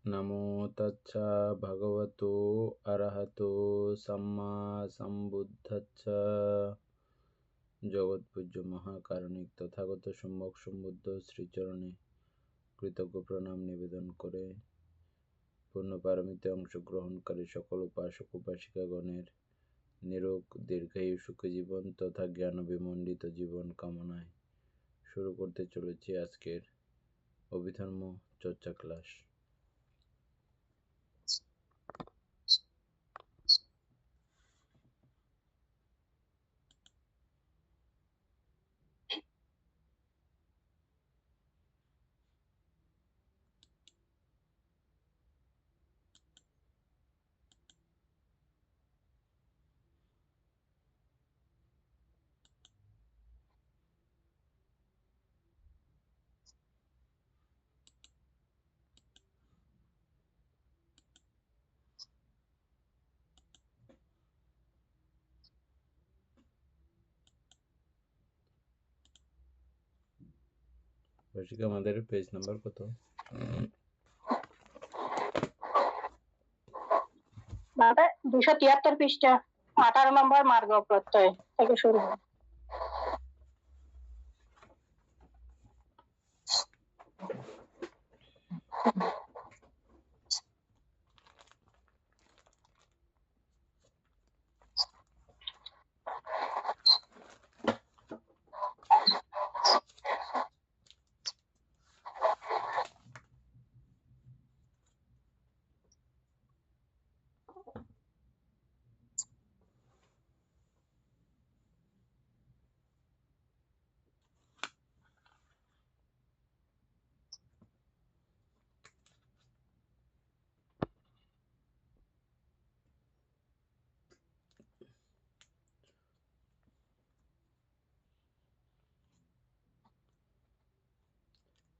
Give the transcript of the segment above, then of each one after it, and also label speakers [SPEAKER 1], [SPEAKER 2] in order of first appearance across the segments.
[SPEAKER 1] নমো তচ্ছা ভগবতো অরহতো সম্মা সম্বুদ্ধস্স। জগৎপূজ্য মহাকারণিক তথাগত সম্যক সম্বুদ্ধ শ্রীচরণে কৃতজ্ঞ প্রণাম নিবেদন করে পূর্ণ পারমিতে অংশগ্রহণকারী সকল উপাসক উপাসিকাগণের নিরোগ দীর্ঘায়ু সুখী জীবন তথা জ্ঞান বিমণ্ডিত জীবন কামনায় শুরু করতে চলেছি আজকের অভিধর্ম চর্চা ক্লাস। রসিকা, আমাদের পেজ নাম্বার কত?
[SPEAKER 2] বাবা 273 পৃষ্ঠা 18 নম্বর মার্গ প্রত্যয় থেকে শুরু হয়।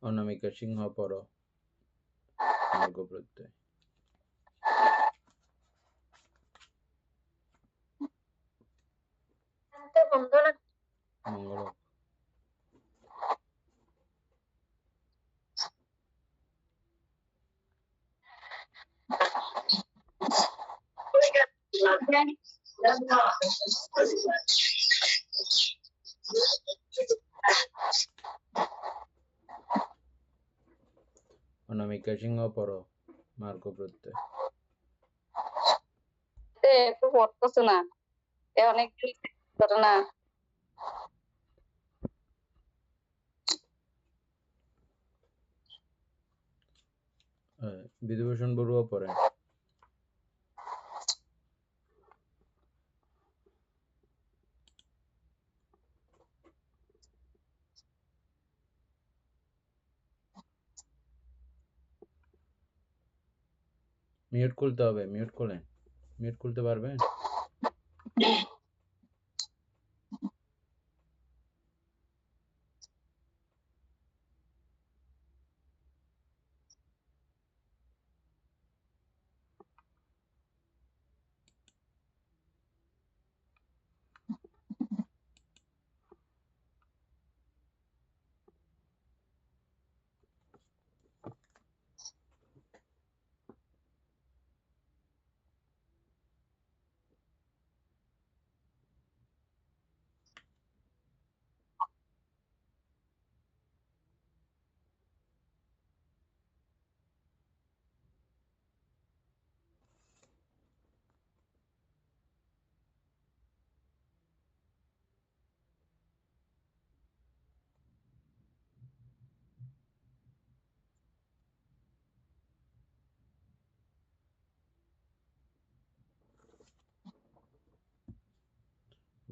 [SPEAKER 1] অনামিকা সিংহ পর মার্গ প্রত্যয়। মঙ্গল। অনামিকা সিংহ পর মার্গ প্রত্যয়।
[SPEAKER 2] একটু পড়তেছে না, অনেক ঘটনা।
[SPEAKER 1] বিধুভূষণ বড়ুয়া পড়ে। মিউট খুলতে হবে, মিউট খুলেন। মিউট খুলতে পারবেন?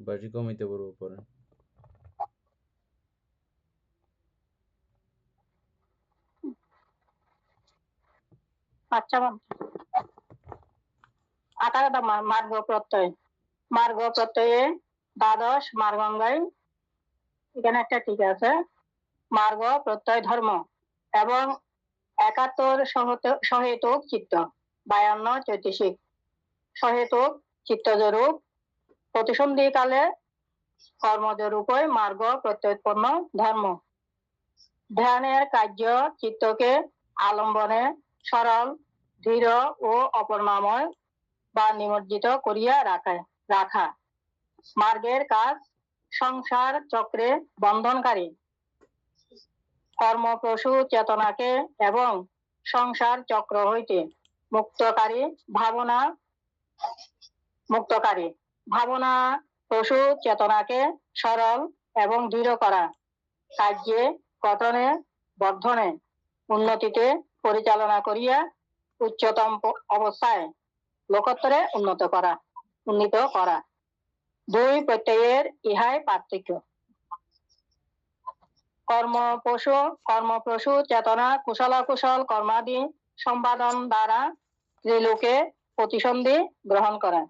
[SPEAKER 1] বাজি কমিতে বড়ুয়া পড়ে।
[SPEAKER 2] আচ্ছা, 18 মার্গ প্রত্যয়। মার্গ প্রত্যয়ে দ্বাদশ মার্গঙ্গায় এখানে একটা ঠিক আছে। মার্গ প্রত্যয় ধর্ম এবং 71 সহেতুক চিত্ত, 52 চৈতসিক সহেতুক চিত্তজরূপ প্রতিসন্ধিকালে কর্মজরূপই মার্গ প্রত্যয়োৎপন্ন ধর্ম। ধ্যানের কার্য চিত্তকে আলম্বনে সরল, দৃঢ় ও অপর্ণাময় বা নিমজ্জিত করিয়া রাখা। মার্গের কাজ সংসার চক্রে বন্ধনকারী কর্মপ্রসূ চেতনাকে এবং সংসার চক্র হইতে মুক্তকারী ভাবনা প্রসূ চেতনাকে সরল এবং দৃঢ় করা, কার্যে গঠনে বর্ধনে উন্নতিতে পরিচালনা করিয়া উচ্চতম অবস্থায় লোকোত্তরে উন্নীত করা। দুই প্রত্যয়ের ইহাই পার্থক্য। কর্মপ্রসূ চেতনা কুশলাকুশল কর্মাদি সম্পাদন দ্বারা ত্রিলোকে প্রতিসন্ধি গ্রহণ করে,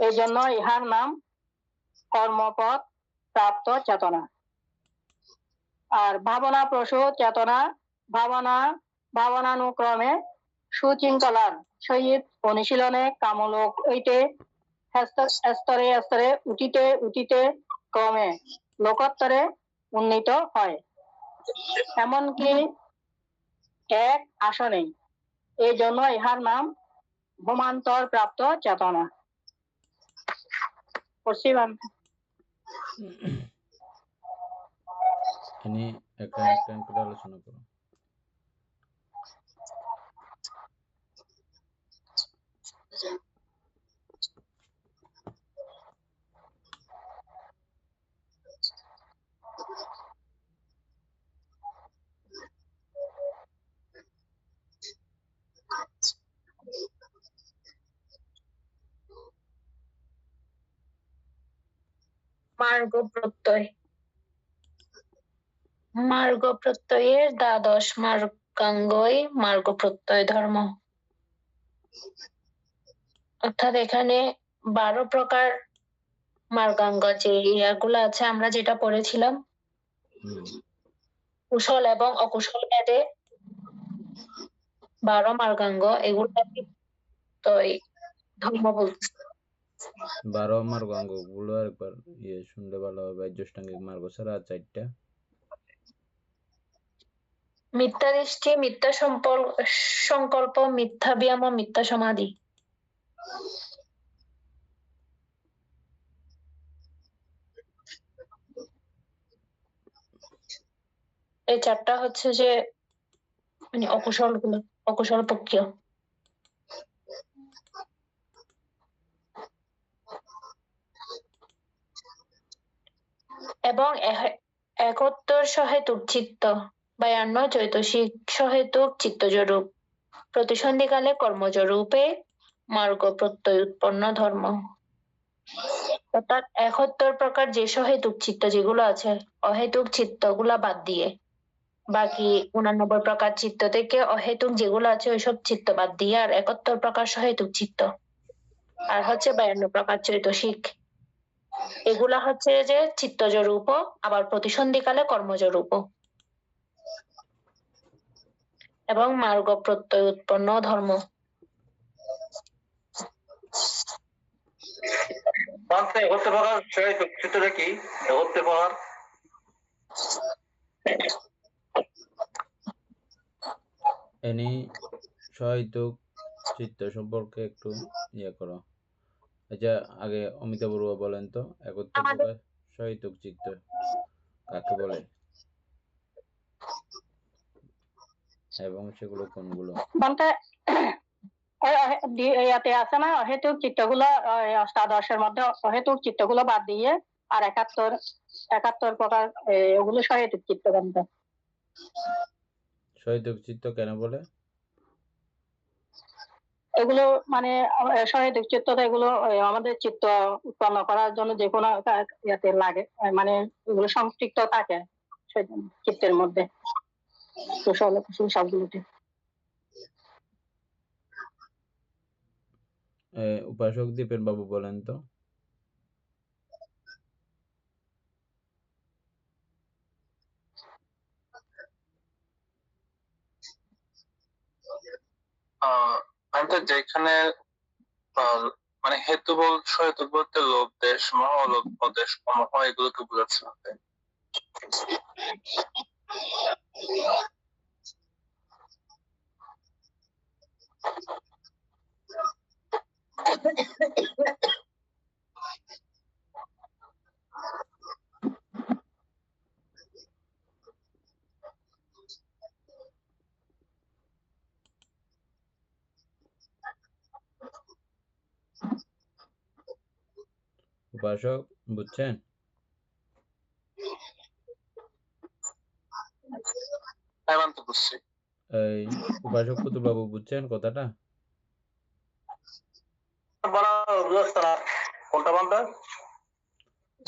[SPEAKER 2] এই জন্য ইহার নাম কর্মপথ প্রাপ্ত চেতনা। আর ভাবনাপ্রসূ চেতনা ভাবনানুক্রমে সুচিন্তলার সহিত অনুশীলনে কামলোক হইতে স্তরে স্তরে উঠিতে ক্রমে লোকোত্তরে উন্নীত হয়, এমনকি এক আসনে। এই জন্য ইহার নাম ভূমান্তর প্রাপ্ত চেতনা।
[SPEAKER 1] একটা করে আলোচনা করো।
[SPEAKER 3] মার্গ প্রত্যয়ের দ্বাদশ মার্গাঙ্গই মার্গ প্রত্যয় ধর্ম। অর্থাৎ এখানে 12 প্রকার মার্গাঙ্গ যে ইয়াগুলো আছে আমরা যেটা পড়েছিলাম, কুশল এবং অকুশল ভেদে 12 মার্গাঙ্গ, এগুলো ধর্ম বলছে।
[SPEAKER 1] 12 মার্গাঙ্গ গুলো একবার শুনলে ভালো হবে। জ্যেষ্ঠাঙ্গিক মার্গ ছাড়া 4টা।
[SPEAKER 3] মিথ্যা দৃষ্টি, মিথ্যা সংকল্প, মিথ্যা ব্যায়াম, মিথ্যা সমাধি। এই 4টা হচ্ছে যে মানে অকুশল পক্ষীয়। এবং একত্তর সহেতুক চিত্ত 52 চৈতসিক সহেতুক চিত্তজরূপ প্রতিসন্ধিকালে কর্মজরূপে মার্গ প্রত্যয় উৎপন্ন ধর্ম। অর্থাৎ 71 প্রকার যে সহেতুক চিত্ত যেগুলো আছে, অহেতুক চিত্তগুলা বাদ দিয়ে বাকি 89 প্রকার চিত্ত থেকে অহেতুক যেগুলো আছে ওইসব চিত্ত বাদ দিয়ে আর 71 প্রকার সহেতুক চিত্ত আর হচ্ছে 52 প্রকার চৈতসিক, এগুলা হচ্ছে যে চিত্তজ রূপ, আবার প্রতিসন্ধিকালে কর্মজ রূপ এবং মার্গ প্রত্যয় উৎপন্ন ধর্ম।
[SPEAKER 4] চিত্তটা কি?
[SPEAKER 1] সহেতুক চিত্ত সম্পর্কে একটু করো। আচ্ছা, আগে অমিতা বড়ুয়া বলেন তো, একত্র প্রকার সহেতুক চিত্ত কাকে বলে এবং সেগুলো কোনগুলো?
[SPEAKER 2] ইয়াতে আছে না অহেতুক চিত্তগুলো, অষ্টাদশের মধ্যে অহেতুক চিত্তগুলো বাদ দিয়ে আর 71 প্রকার ওগুলো সহেতুক চিত্ত বলতে।
[SPEAKER 1] সহেতুক চিত্ত কেন বলে?
[SPEAKER 2] এগুলো মানে সহেতুক চিত্ত, এগুলো আমাদের চিত্ত উৎপন্ন করার জন্য যে কোনো ইয়াতে লাগে, মানে এগুলো সংপৃক্ত থাকে চিত্তের মধ্যে, কুশল কুশল সবগুলোতে।
[SPEAKER 1] উপাসক দীপেন বাবু বলেন তো।
[SPEAKER 4] যেখানে মানে হেতু সহেতুক বলতে লোভ দেশ, মোহ, লোভ দেশ, মোহ, এগুলোকে বোঝাচ্ছে।
[SPEAKER 1] উপাসক বুঝছেন?
[SPEAKER 4] এমন তো বুঝছি।
[SPEAKER 1] এই উপাসক পুতুল বাবু বুঝছেন কথাটা?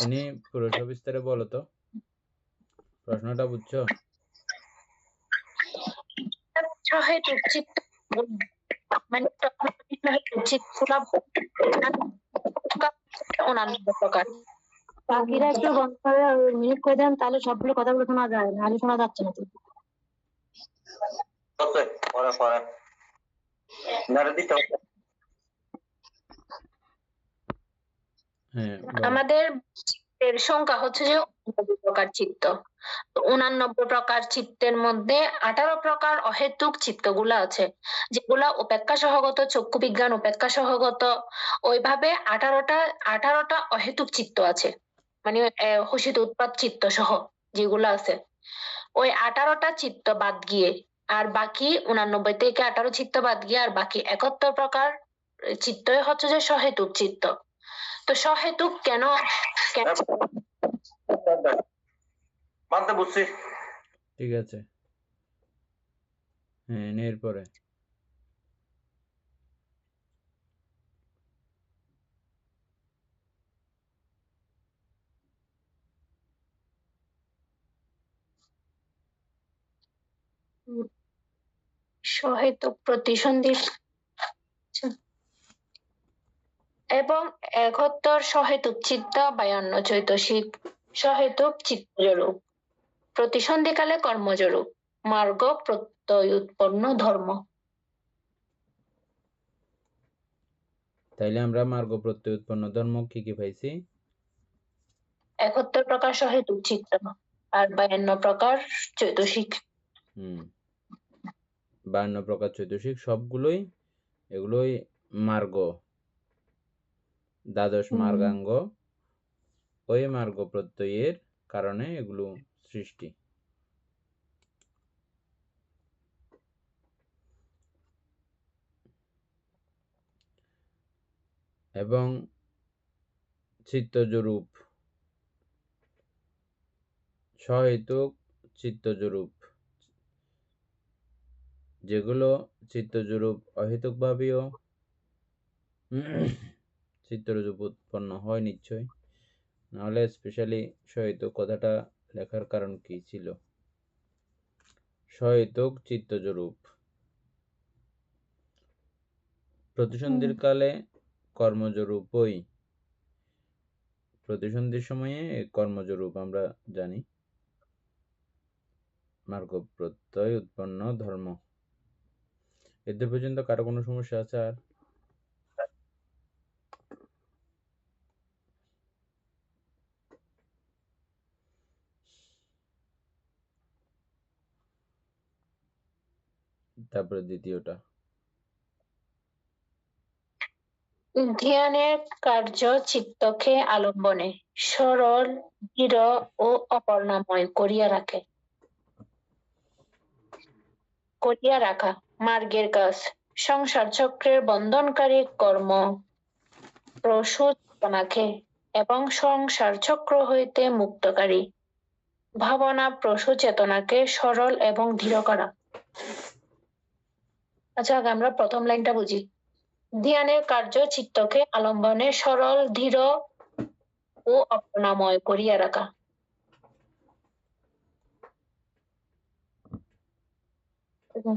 [SPEAKER 1] এনে পুরো সবিস্তারে বলো তো, প্রশ্নটা বুঝছো?
[SPEAKER 3] সহেতুক চিত্ত মানে সহেতুক চিত্তগুলা অন্যান্য প্রকার।
[SPEAKER 2] বাকিরা একটু বন্ধ করে মিউট করে দেন, তাহলে সবগুলো কথাগুলো শোনা যায়, নাহলে শোনা যাচ্ছে না তো।
[SPEAKER 1] হ্যাঁ বলো।
[SPEAKER 3] আমাদের চিত্তের সংখ্যা হচ্ছে যে 89 প্রকার চিত্ত। তো 89 প্রকার চিত্তের মধ্যে 18 প্রকার অহেতুক চিত্তগুলা আছে, যেগুলা উপেক্ষা সহগত, চক্ষু বিজ্ঞান উপেক্ষা সহগত, ওইভাবে 18টা অহেতুক চিত্ত আছে, মানে হসিত উৎপাদ চিত্ত সহ যেগুলা আছে। ওই 18টা চিত্ত বাদ গিয়ে আর বাকি 89 থেকে 18 চিত্ত বাদ গিয়ে আর বাকি 71 প্রকার চিত্তই হচ্ছে যে সহেতুক চিত্ত। তো সহেতুক কেন
[SPEAKER 5] মানতে বুঝছি।
[SPEAKER 1] ঠিক আছে, হ্যাঁ এরপরে
[SPEAKER 3] সহেতুক প্রতিসন্ধি এবং 71 সহেতুক চিত্ত 52 চৈতসিক সহেতুক চিত্তজরূপ, প্রতিসন্ধিকালে কর্মজরূপ, মার্গ প্রত্যয় উৎপন্ন ধর্ম।
[SPEAKER 1] তাইলে আমরা মার্গ প্রত্যয় উৎপন্ন ধর্ম কি কি পাইছি?
[SPEAKER 3] 71 প্রকার সহেতুক চিত্ত আর 52 প্রকার চৈতসিক।
[SPEAKER 1] 52 প্রকার চৈতসিক সবগুলোই, এগুলোই মার্গ, দ্বাদশ মার্গাঙ্গ। ওই মার্গ প্রত্যয়ের কারণে এগুলো সৃষ্টি। এবং চিত্তজরূপ, সহেতুক চিত্তজরূপ, যেগুলো চিত্তজরূপ অহেতুক ভাবেও চিত্তরূপ উৎপন্ন হয় নিশ্চয়, নাহলে স্পেশালি সহেতুক কথাটা লেখার কারণ কি ছিল? সহেতুক চিত্তজরূপ প্রতিসন্ধির কালে কর্মজরূপই, প্রতিসন্ধির সময়ে কর্মজরূপ আমরা জানি, মার্গ প্রত্যয় উৎপন্ন ধর্ম। এদের পর্যন্ত কারো কোনো সমস্যা আছে? আর তারপরে দ্বিতীয়টা,
[SPEAKER 3] ধ্যানের কার্য চিত্তকে আলম্বনে সরল, দৃঢ় ও অপর্ণাময় করিয়া রাখা মার্গের কাজ, সংসার চক্রের বন্ধনকারী কর্ম প্রসূচনাকে এবং সংসার চক্র হইতে মুক্তকারী ভাবনা প্রসূচেতনাকে সরল এবং দৃঢ় করা। আচ্ছা, আগে আমরা প্রথম লাইনটা বুঝি। ধ্যানের কার্য চিত্তকে আলম্বনে সরল, দৃঢ় ও অপর্ণাময় করিয়া রাখা।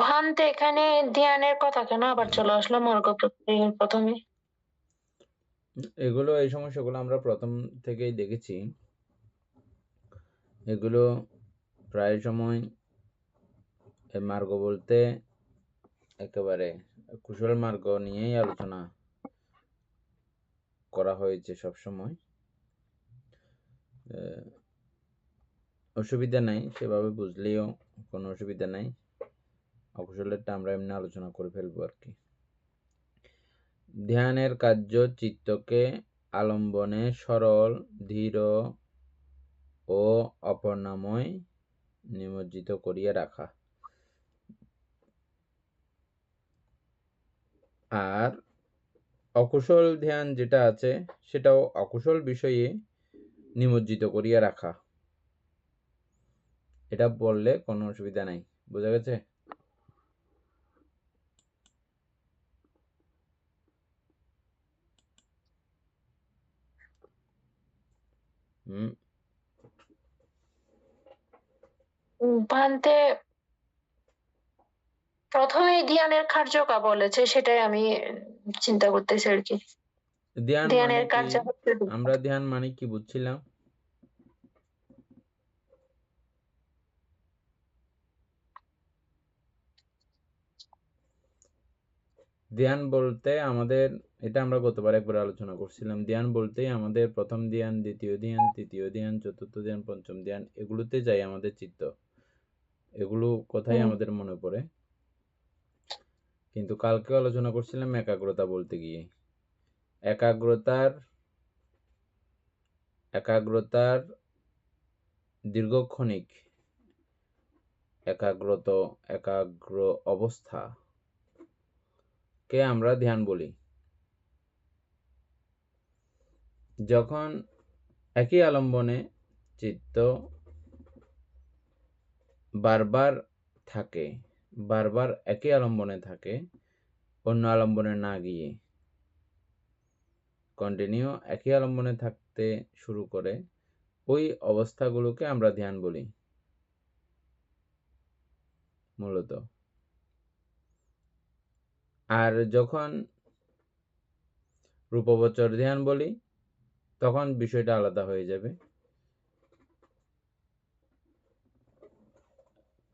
[SPEAKER 3] ভান্তে এখানে ধ্যানের কথা কেন আবার চলে আসলো মার্গ প্রত্যয়ের প্রথমে?
[SPEAKER 1] এগুলো, এই সমস্যাগুলো আমরা প্রথম থেকেই দেখেছি। এগুলো প্রায় সময় মার্গ বলতে একেবারে কুশল মার্গ নিয়েই আলোচনা করা হয়েছে সব সময়। অসুবিধা নাই, সেভাবে বুঝলেও কোনো অসুবিধা নাই। অকুশলেরটা আমরা এমনি আলোচনা করে ফেলবো আর কি। ধ্যানের কার্য চিত্তকে আলম্বনে সরল, ধীর ও অপর্ণাময় নিমজ্জিত করিয়া রাখা। আর অকুশল ধ্যান যেটা আছে সেটাও অকুশল বিষয়ে নিমজ্জিত করিয়া রাখা, এটা বললে কোনো অসুবিধা নাই। বোঝা গেছে?
[SPEAKER 3] ভান্তে প্রথমে ধ্যানের কার্যকা বলেছে, সেটাই আমি চিন্তা করতেছি আর কি।
[SPEAKER 1] ধ্যান মানে
[SPEAKER 3] ধ্যানের
[SPEAKER 1] কি?
[SPEAKER 3] কার্য হচ্ছে
[SPEAKER 1] আমরা ধ্যান মানে কি বুঝছিলাম? ধ্যান বলতে আমাদের, এটা আমরা গতবার একবার আলোচনা করছিলাম, ধ্যান বলতেই আমাদের প্রথম ধ্যান, দ্বিতীয় ধ্যান, তৃতীয় ধ্যান, চতুর্থ ধ্যান, পঞ্চম ধ্যান, এগুলোতে যাই আমাদের চিত্ত, এগুলো কথাই আমাদের মনে পড়ে। কিন্তু কালকে আলোচনা করছিলাম একাগ্রতা বলতে গিয়ে, একাগ্রতার দীর্ঘক্ষণিক একাগ্র অবস্থা কে আমরা ধ্যান বলি। যখন একই আলম্বনে চিত্ত বারবার একই আলম্বনে থাকে, অন্য আলম্বনে না গিয়ে কন্টিনিউ একই আলম্বনে থাকতে শুরু করে, ওই অবস্থাগুলোকে আমরা ধ্যান বলি মূলত। আর যখন রূপবচর ধ্যান বলি তখন বিষয়টা আলাদা হয়ে যাবে।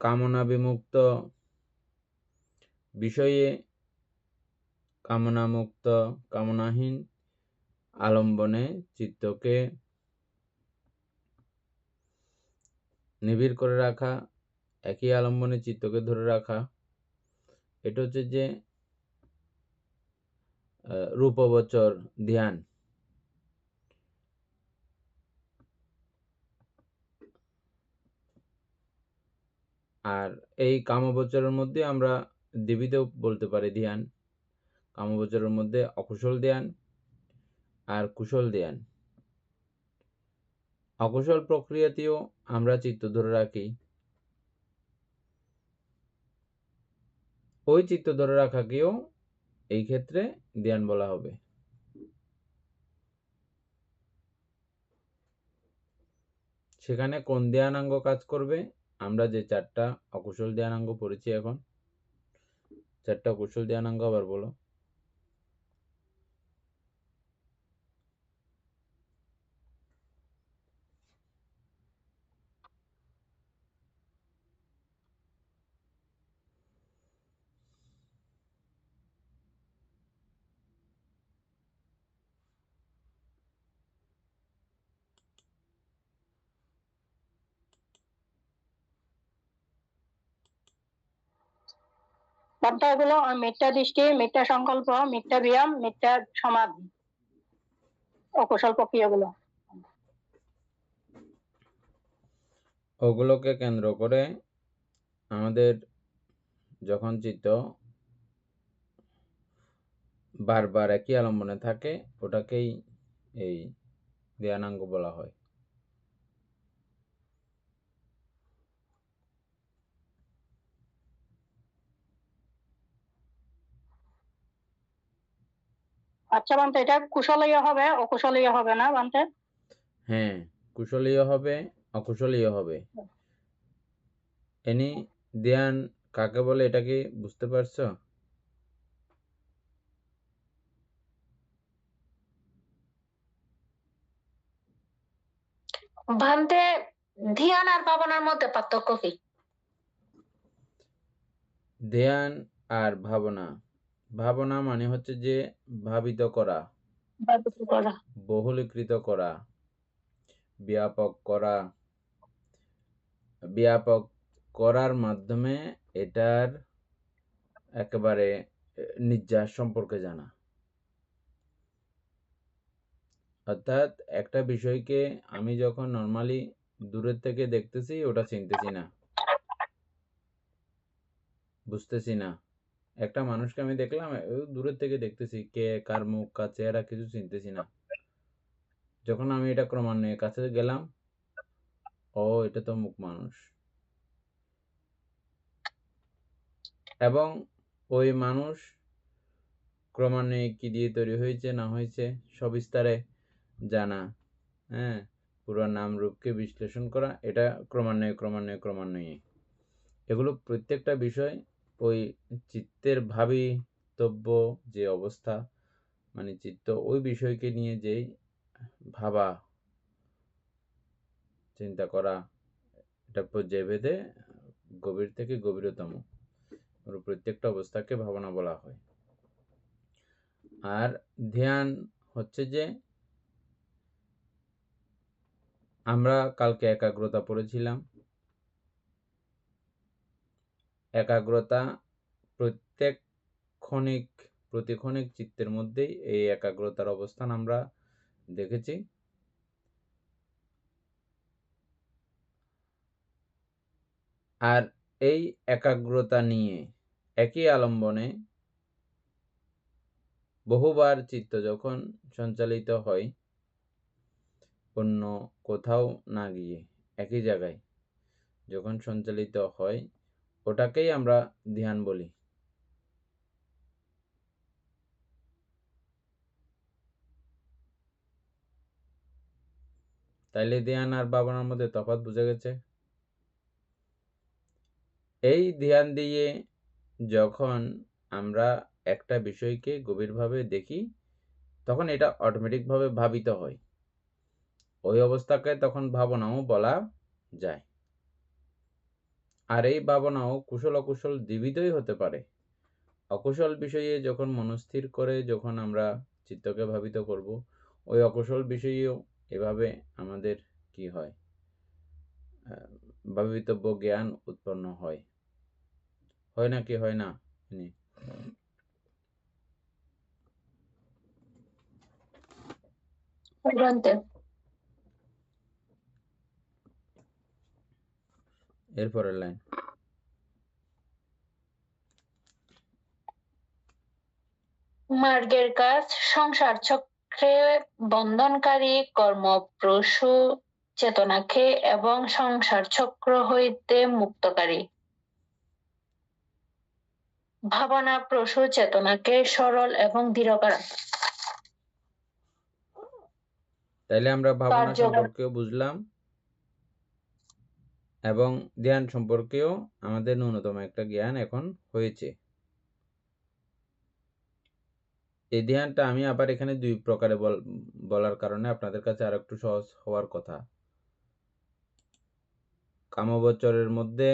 [SPEAKER 1] কামনা বিমুক্ত বিষয়ে, কামনামুক্ত কামনাহীন আলম্বনে চিত্তকে নিবিড় করে রাখা, একই আলম্বনে চিত্তকে ধরে রাখা, এটা হচ্ছে যে রূপবচর ধ্যান। আর এই কামবচরের মধ্যে আমরা দ্বিবিধও বলতে পারি ধ্যান। কামবচরের মধ্যে অকুশল ধ্যান আর কুশল ধ্যান। অকুশল প্রক্রিয়াতেও আমরা চিত্ত ধরে রাখি, ওই চিত্ত ধরে রাখাকেও এই ক্ষেত্রে ধ্যান বলা হবে। সেখানে কোন ধ্যানাঙ্গ কাজ করবে? আমরা যে 4টা অকুশল ধ্যানাঙ্গ পড়েছি, এখন 4টা কুশল ধ্যানাঙ্গ আবার বলো।
[SPEAKER 2] এগুলো মিথ্যা দৃষ্টি, মিথ্যা সংকল্প, মিথ্যা ব্যায়াম, মিথ্যা সমাধি, অকুশল প্রক্রিয়াগুলো।
[SPEAKER 1] ওগুলোকে কেন্দ্র করে আমাদের যখন চিত্ত বারবার একই আলম্বনে থাকে, ওটাকেই এই ধ্যানাঙ্গ বলা হয়।
[SPEAKER 2] আচ্ছা বান্তে, এটা কুশলীয় হবে, অকুশলীয় হবে না বান্তে?
[SPEAKER 1] হ্যাঁ, কুশলীয় হবে, অকুশলীয় হবে। এনি ধ্যান কাকে বলে এটা কি বুঝতে পারছো?
[SPEAKER 3] ভান্তে ধ্যান আর ভাবনার মধ্যে পার্থক্য কি?
[SPEAKER 1] ধ্যান আর ভাবনা, ভাবনা মানে হচ্ছে যে ভাবিত করা, বহুলীকৃত করা, ব্যাপক করার মাধ্যমে এটার একেবারে নির্যাস সম্পর্কে জানা। অর্থাৎ একটা বিষয়কে আমি যখন নর্মালি দূরের থেকে দেখতেছি, ওটা চিনতেছি না, বুঝতেছি না, একটা মানুষকে আমি দেখলাম, দূরের থেকে দেখতেছি, কে কার মুখ কার চেহারা কিছু চিনতেছি না। যখন আমি এটা ক্রমান্বয়ে কাছে গেলাম, ও এটা তো মুখ মানুষ, এবং ওই মানুষ ক্রমান্বয়ে কি দিয়ে তৈরি হয়েছে না হয়েছে সবিস্তারে জানা, হ্যাঁ, পুরো নাম রূপকে বিশ্লেষণ করা, এটা ক্রমান্বয়ে এগুলো প্রত্যেকটা বিষয় ওই চিত্তের ভাবিতব্য যে অবস্থা, মানে চিত্ত ওই বিষয়কে নিয়ে যেই ভাবা চিন্তা করা, এটা পর্যায় ভেদে গভীর থেকে গভীরতম প্রত্যেকটা অবস্থাকে ভাবনা বলা হয়। আর ধ্যান হচ্ছে যে, আমরা কালকে একাগ্রতা পড়েছিলাম। একাগ্রতা প্রতি ক্ষণিক চিত্তের মধ্যেই এই একাগ্রতার অবস্থান আমরা দেখেছি। আর এই একাগ্রতা নিয়ে একই আলম্বনে বহুবার চিত্ত যখন সঞ্চালিত হয়, অন্য কোথাও না গিয়ে একই জায়গায় যখন সঞ্চালিত হয়, ওটাকেই আমরা ধ্যান বলি। তাইলে ধ্যান আর ভাবনার মধ্যে তফাৎ বুঝে গেছে। এই ধ্যান দিয়ে যখন আমরা একটা বিষয়কে গভীরভাবে দেখি, তখন এটা অটোমেটিকভাবে ভাবিত হয়। ওই অবস্থাকে তখন ভাবনাও বলা যায়। আর এই ভাবনাও কুশল অকুশল দ্বিবিধই হতে পারে। অকুশল বিষয়ে যখন মনস্থির করে যখন আমরা চিত্তকে ভাবিত করব, ওই অকুশল বিষয়েও এভাবে আমাদের কি হয়, ভাবিতব্য জ্ঞান উৎপন্ন হয়। হয় না কি হয় না? এরপরের লাইন,
[SPEAKER 3] মার্গের কাজ সংসার চক্রে বন্ধনকারী কর্মপ্রসূ চেতনাকে এবং সংসার চক্র হইতে মুক্তকারী ভাবনা প্রসূ চেতনাকে সরল এবং দৃঢ় করা।
[SPEAKER 1] তাইলে আমরা ভাবনা সম্পর্কেও বুঝলাম এবং ধ্যান সম্পর্কেও আমাদের ন্যূনতম একটা জ্ঞান এখন হয়েছে। এই ধ্যানটা আমি আবার এখানে দুই প্রকারে বলার কারণে আপনাদের কাছে আর একটু সহজ হওয়ার কথা। কামবচরের মধ্যে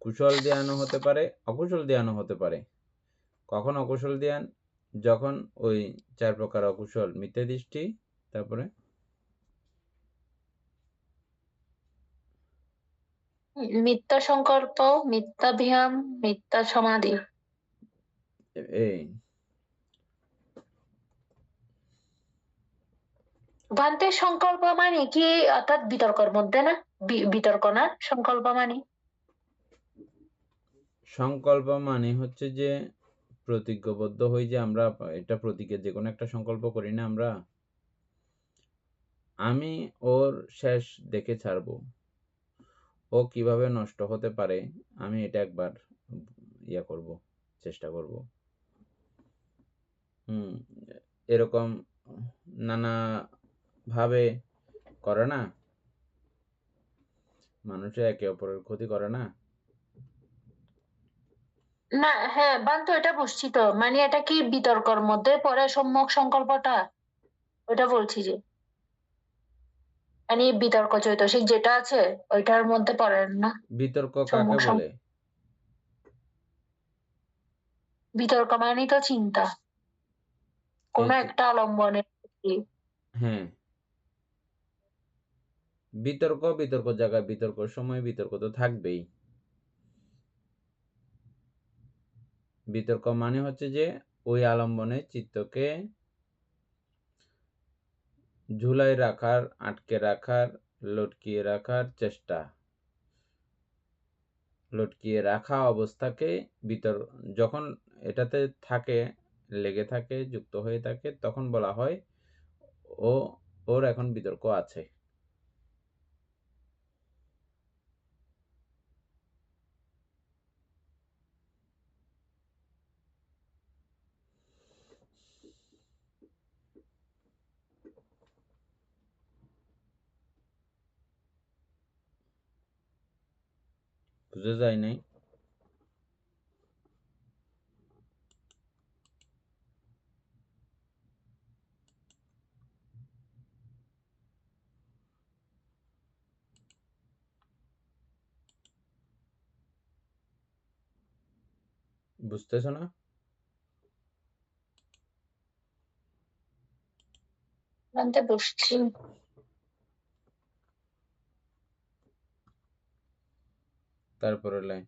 [SPEAKER 1] কুশল ধ্যানও হতে পারে, অকুশল ধ্যানও হতে পারে। কখন অকুশল ধ্যান? যখন ওই 4 প্রকার অকুশল, মিথ্যা দৃষ্টি, তারপরে
[SPEAKER 3] মিথ্যা সংকল্প, মিথ্যা ধ্যান, মিথ্যা সমাধি।
[SPEAKER 1] এই
[SPEAKER 3] ভান্তে সংকল্প মানে কি? অর্থাৎ বিতর্কের মধ্যে না, বিতর্ক না সংকল্প মানে?
[SPEAKER 1] সংকল্প মানে হচ্ছে যে প্রতিজ্ঞাবদ্ধ হই যে আমরা এটা প্রতীকের যে কোনো একটা সংকল্প করি না আমরা, আমি ওর শেষ দেখে ছাড়বো, ও কিভাবে নষ্ট হতে পারে আমি এটা একবার করব, চেষ্টা করব। এরকম নানা ভাবে করে না মানুষে, একে অপরের ক্ষতি করে না।
[SPEAKER 3] না, হ্যাঁ বান্ত, এটা বুঝছি তো, মানে এটা কি বিতর্কর মধ্যে পড়ে সম্যক সংকল্পটা? ওটা বলছি যে, মানে বিতর্ক চৈতসিক যেটা আছে ওইটার মধ্যে পড়ে না?
[SPEAKER 1] বিতর্ক কাকে বলে?
[SPEAKER 3] বিতর্ক মানে তো চিন্তা, কোন একটা আলম্বনে।
[SPEAKER 1] হ্যাঁ, বিতর্ক জায়গায় বিতর্ক সময় বিতর্ক তো থাকবেই। বিতর্ক মানে হচ্ছে যে ওই আলম্বনে চিত্তকে ঝুলাই রাখার, আটকে রাখার, লটকিয়ে রাখার চেষ্টা, লটকিয়ে রাখা অবস্থাকে যখন এটাতে থাকে, লেগে থাকে, যুক্ত হয়ে থাকে, তখন বলা হয় ওর এখন বিতর্ক আছে। বুঝে যায় নাই? বুঝতেছ না?
[SPEAKER 3] জানতে বুঝছি।
[SPEAKER 1] তারপরে লাইন।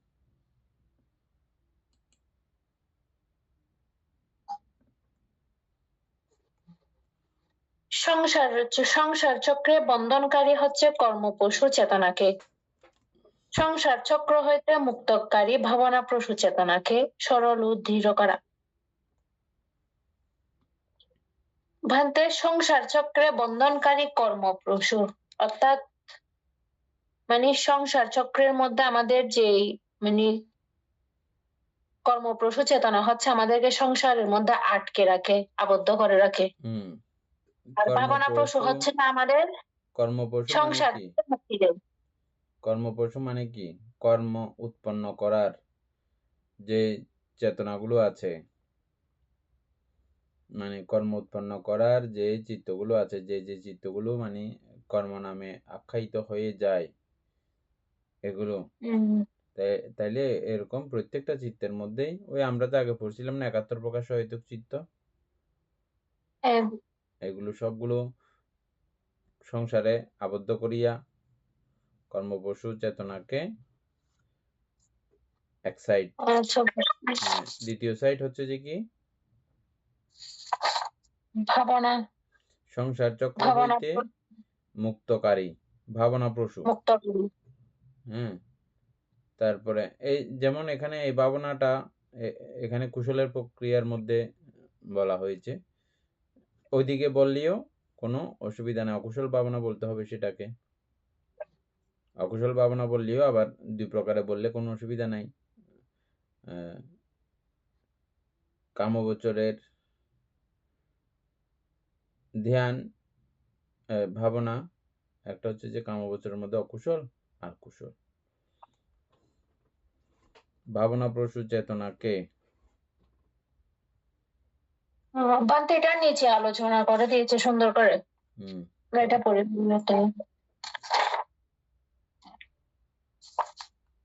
[SPEAKER 3] সংসার চক্রে বন্ধনকারী হচ্ছে কর্মপশু চেতনাকে, সংসার চক্র হইতে মুক্তকারী ভাবনা প্রসূ চেতনাকে সরল ও দৃঢ় করা। ভান্তে সংসার চক্রে বন্ধনকারী কর্মপশু, অর্থাৎ মানে সংসার চক্রের মধ্যে আমাদের যে মানে কর্মপ্রসূ চেতনা হচ্ছে আমাদেরকে সংসারের মধ্যে আটকে রাখে, আবদ্ধ করে রাখে। আর ভাবনা প্রসূ হচ্ছে না আমাদের
[SPEAKER 1] কর্মপশু মানে
[SPEAKER 3] সংসার
[SPEAKER 1] কি?
[SPEAKER 3] থেকে মুক্তি দেয়।
[SPEAKER 1] কর্মপশু মানে কি? কর্ম উৎপন্ন করার যে চেতনাগুলো আছে, মানে কর্ম উৎপন্ন করার যে চিত্তগুলো আছে, যে চিত্তগুলো মানে কর্ম নামে আখ্যায়িত হয়ে যায়, এগুলো তাইলে এরকম প্রত্যেকটা চিত্তের মধ্যেই ওই আমরা তো আগে পড়ছিলাম না 71 প্রকার সহেতুক চিত্ত, এগুলো সবগুলো সংসারে আবদ্ধ করিয়া কর্মপশু চেতনাকে এক সাইড, দ্বিতীয় সাইড হচ্ছে যে কি
[SPEAKER 3] ভাবনা,
[SPEAKER 1] সংসার চক্র হইতে মুক্তকারী ভাবনা প্রসূ। হ্যাঁ, তারপরে এই যেমন এখানে এই ভাবনাটা এখানে কুশলের প্রক্রিয়ার মধ্যে বলা হয়েছে, ওইদিকে বললেও কোনো অসুবিধা নেই, অকুশল ভাবনা বলতে হবে সেটাকে। অকুশল ভাবনা বললেও আবার দুই প্রকারে বললে কোনো অসুবিধা নাই। কামগোচরের ধ্যান ভাবনা একটা হচ্ছে যে কামগোচরের মধ্যে অকুশল আর কুশল। ভাবনা প্রসূ চেতনাকে
[SPEAKER 3] বান্তে এটা নিচে আলোচনা করে দিয়েছে সুন্দর করে, এটা পড়ে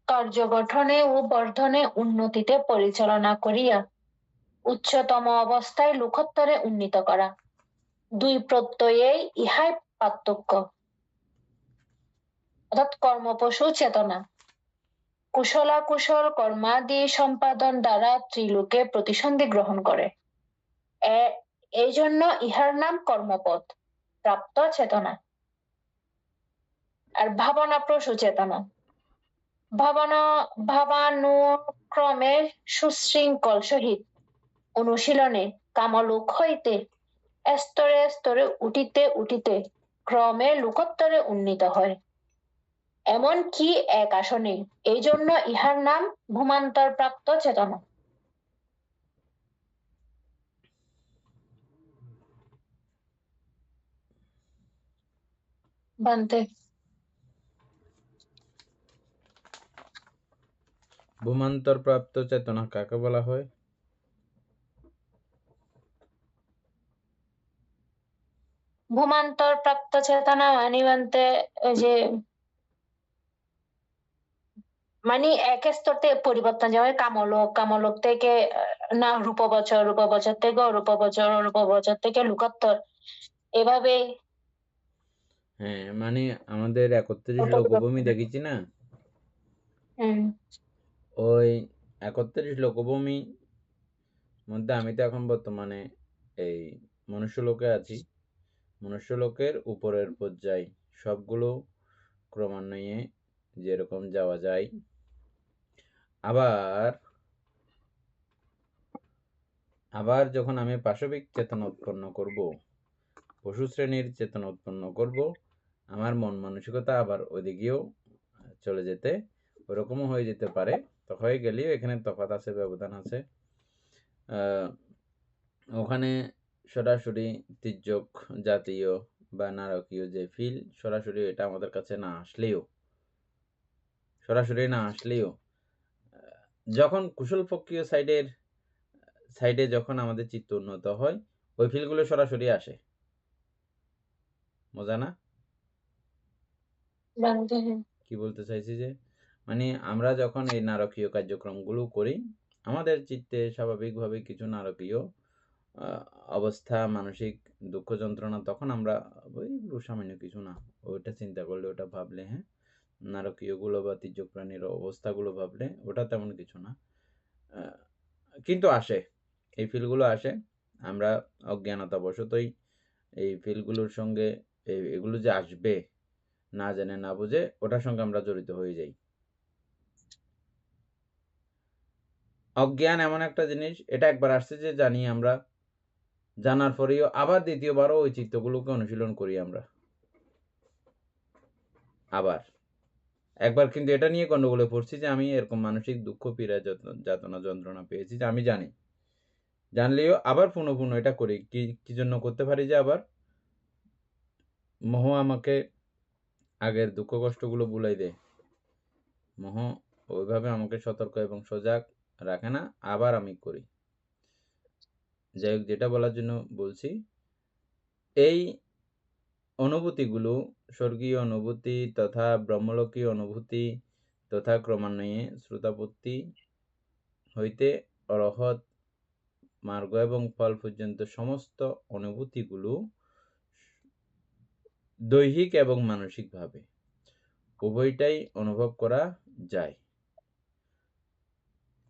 [SPEAKER 3] কার্য গঠনে ও বর্ধনে উন্নতিতে পরিচালনা করিয়া উচ্চতম অবস্থায় লোকোত্তরে উন্নীত করা, দুই প্রত্যয়েই ইহাই পার্থক্য। অর্থাৎ কর্মপশু চেতনা কুশলাকুশল কর্মাদি সম্পাদন দ্বারা ত্রিলোকে প্রতিসন্ধি গ্রহণ করে, এই জন্য ইহার নাম কর্মপথ প্রাপ্ত চেতনা। আর ভাবনা প্রসূ চেতনা ভাবানুক্রমে সুশৃঙ্খল সহিত অনুশীলনে কামলোক হইতে স্তরে স্তরে উঠিতে উঠিতে ক্রমে লোকোত্তরে উন্নীত হয়, এমন কি এক আসনে, এই জন্য ইহার নাম ভূমান্তর প্রাপ্ত চেতনা। বান্তে
[SPEAKER 1] ভূমান্তর প্রাপ্ত চেতনা কাকে বলা হয়?
[SPEAKER 3] ভূমান্তর প্রাপ্ত চেতনা মানে বান্তে যে মানে এক স্তর থেকে পরিবর্তন, যেমন কামলোক থেকে না রূপবচর থেকে অরূপবচর থেকে লোকোত্তর, এভাবে।
[SPEAKER 1] হ্যাঁ, মানে আমাদের 31 লোকভূমি দেখেছি না, ওই 31 লোকভূমি মধ্যে আমি তো এখন বর্তমানে এই মনুষ্যলোকে আছি। মনুষ্যলোকের উপরের পর্যায় সবগুলো ক্রমান্বয়ে যেরকম যাওয়া যায় আবার যখন আমি পাশবিক চেতনা উৎপন্ন করব, পশু শ্রেণীর চেতনা উৎপন্ন করব, আমার মন মানসিকতা আবার ওইদিকেও চলে যেতে ওরকমও হয়ে যেতে পারে। তো হয়ে গেলেও এখানে তফাৎ আছে, ব্যবধান আছে। ওখানে সরাসরি তির্যক জাতীয় বা নারকীয় যে ফিল, সরাসরি এটা আমাদের কাছে না আসলেও যখন কুশল পক্ষীয় সাইডে যখন আমাদের চিত্ত উন্নত হয়, ওই ফিলগুলো সরাসরি আসে। মজা না? কি বলতে চাইছি যে, মানে আমরা যখন এই নারকীয় কার্যক্রমগুলো করি, আমাদের চিত্তে স্বাভাবিকভাবে কিছু নারকীয় অবস্থা, মানসিক দুঃখ যন্ত্রণা, তখন আমরা ওই সামান্য কিছু না, ওইটা চিন্তা করলে, ওটা ভাবলে, হ্যাঁ, নারকীয়গুলো বা তির্যক প্রাণীর অবস্থাগুলো ভাবলে ওটা তেমন কিছু না, কিন্তু আসে, এই ফিলগুলো আসে। আমরা অজ্ঞানতাবশতই এই ফিলগুলোর সঙ্গে এগুলো যে আসবে না জেনে না বুঝে ওটার সঙ্গে আমরা জড়িত হয়ে যাই। অজ্ঞান এমন একটা জিনিস, এটা একবার আসছে যে জানি আমরা, জানার পরেও আবার দ্বিতীয়বারও ওই চিত্তগুলোকে অনুশীলন করি আমরা। আবার একবার কিন্তু এটা নিয়ে গন্ডগোলে পড়ছি যে আমি এরকম মানসিক দুঃখ, পীড়া, যাতনা, যন্ত্রণা পেয়েছি, যে আমি জানলেও আবার পুনঃ এটা করি। কি জন্য করতে পারি? যে আবার মোহ আমাকে আগের দুঃখ কষ্টগুলো ভুলাই দেয়। মোহ ওইভাবে আমাকে সতর্ক এবং সজাগ রাখে না, আবার আমি করি। যাই হোক, যেটা বলার জন্য বলছি, এই অনুভূতিগুলো, স্বর্গীয় অনুভূতি তথা ব্রহ্মলোকীয় অনুভূতি তথা ক্রমান্বয়ে শ্রোতাপত্তি হইতে অরহৎ মার্গ এবং ফল পর্যন্ত সমস্ত অনুভূতিগুলো দৈহিক এবং মানসিকভাবে উভয়টাই অনুভব করা যায়।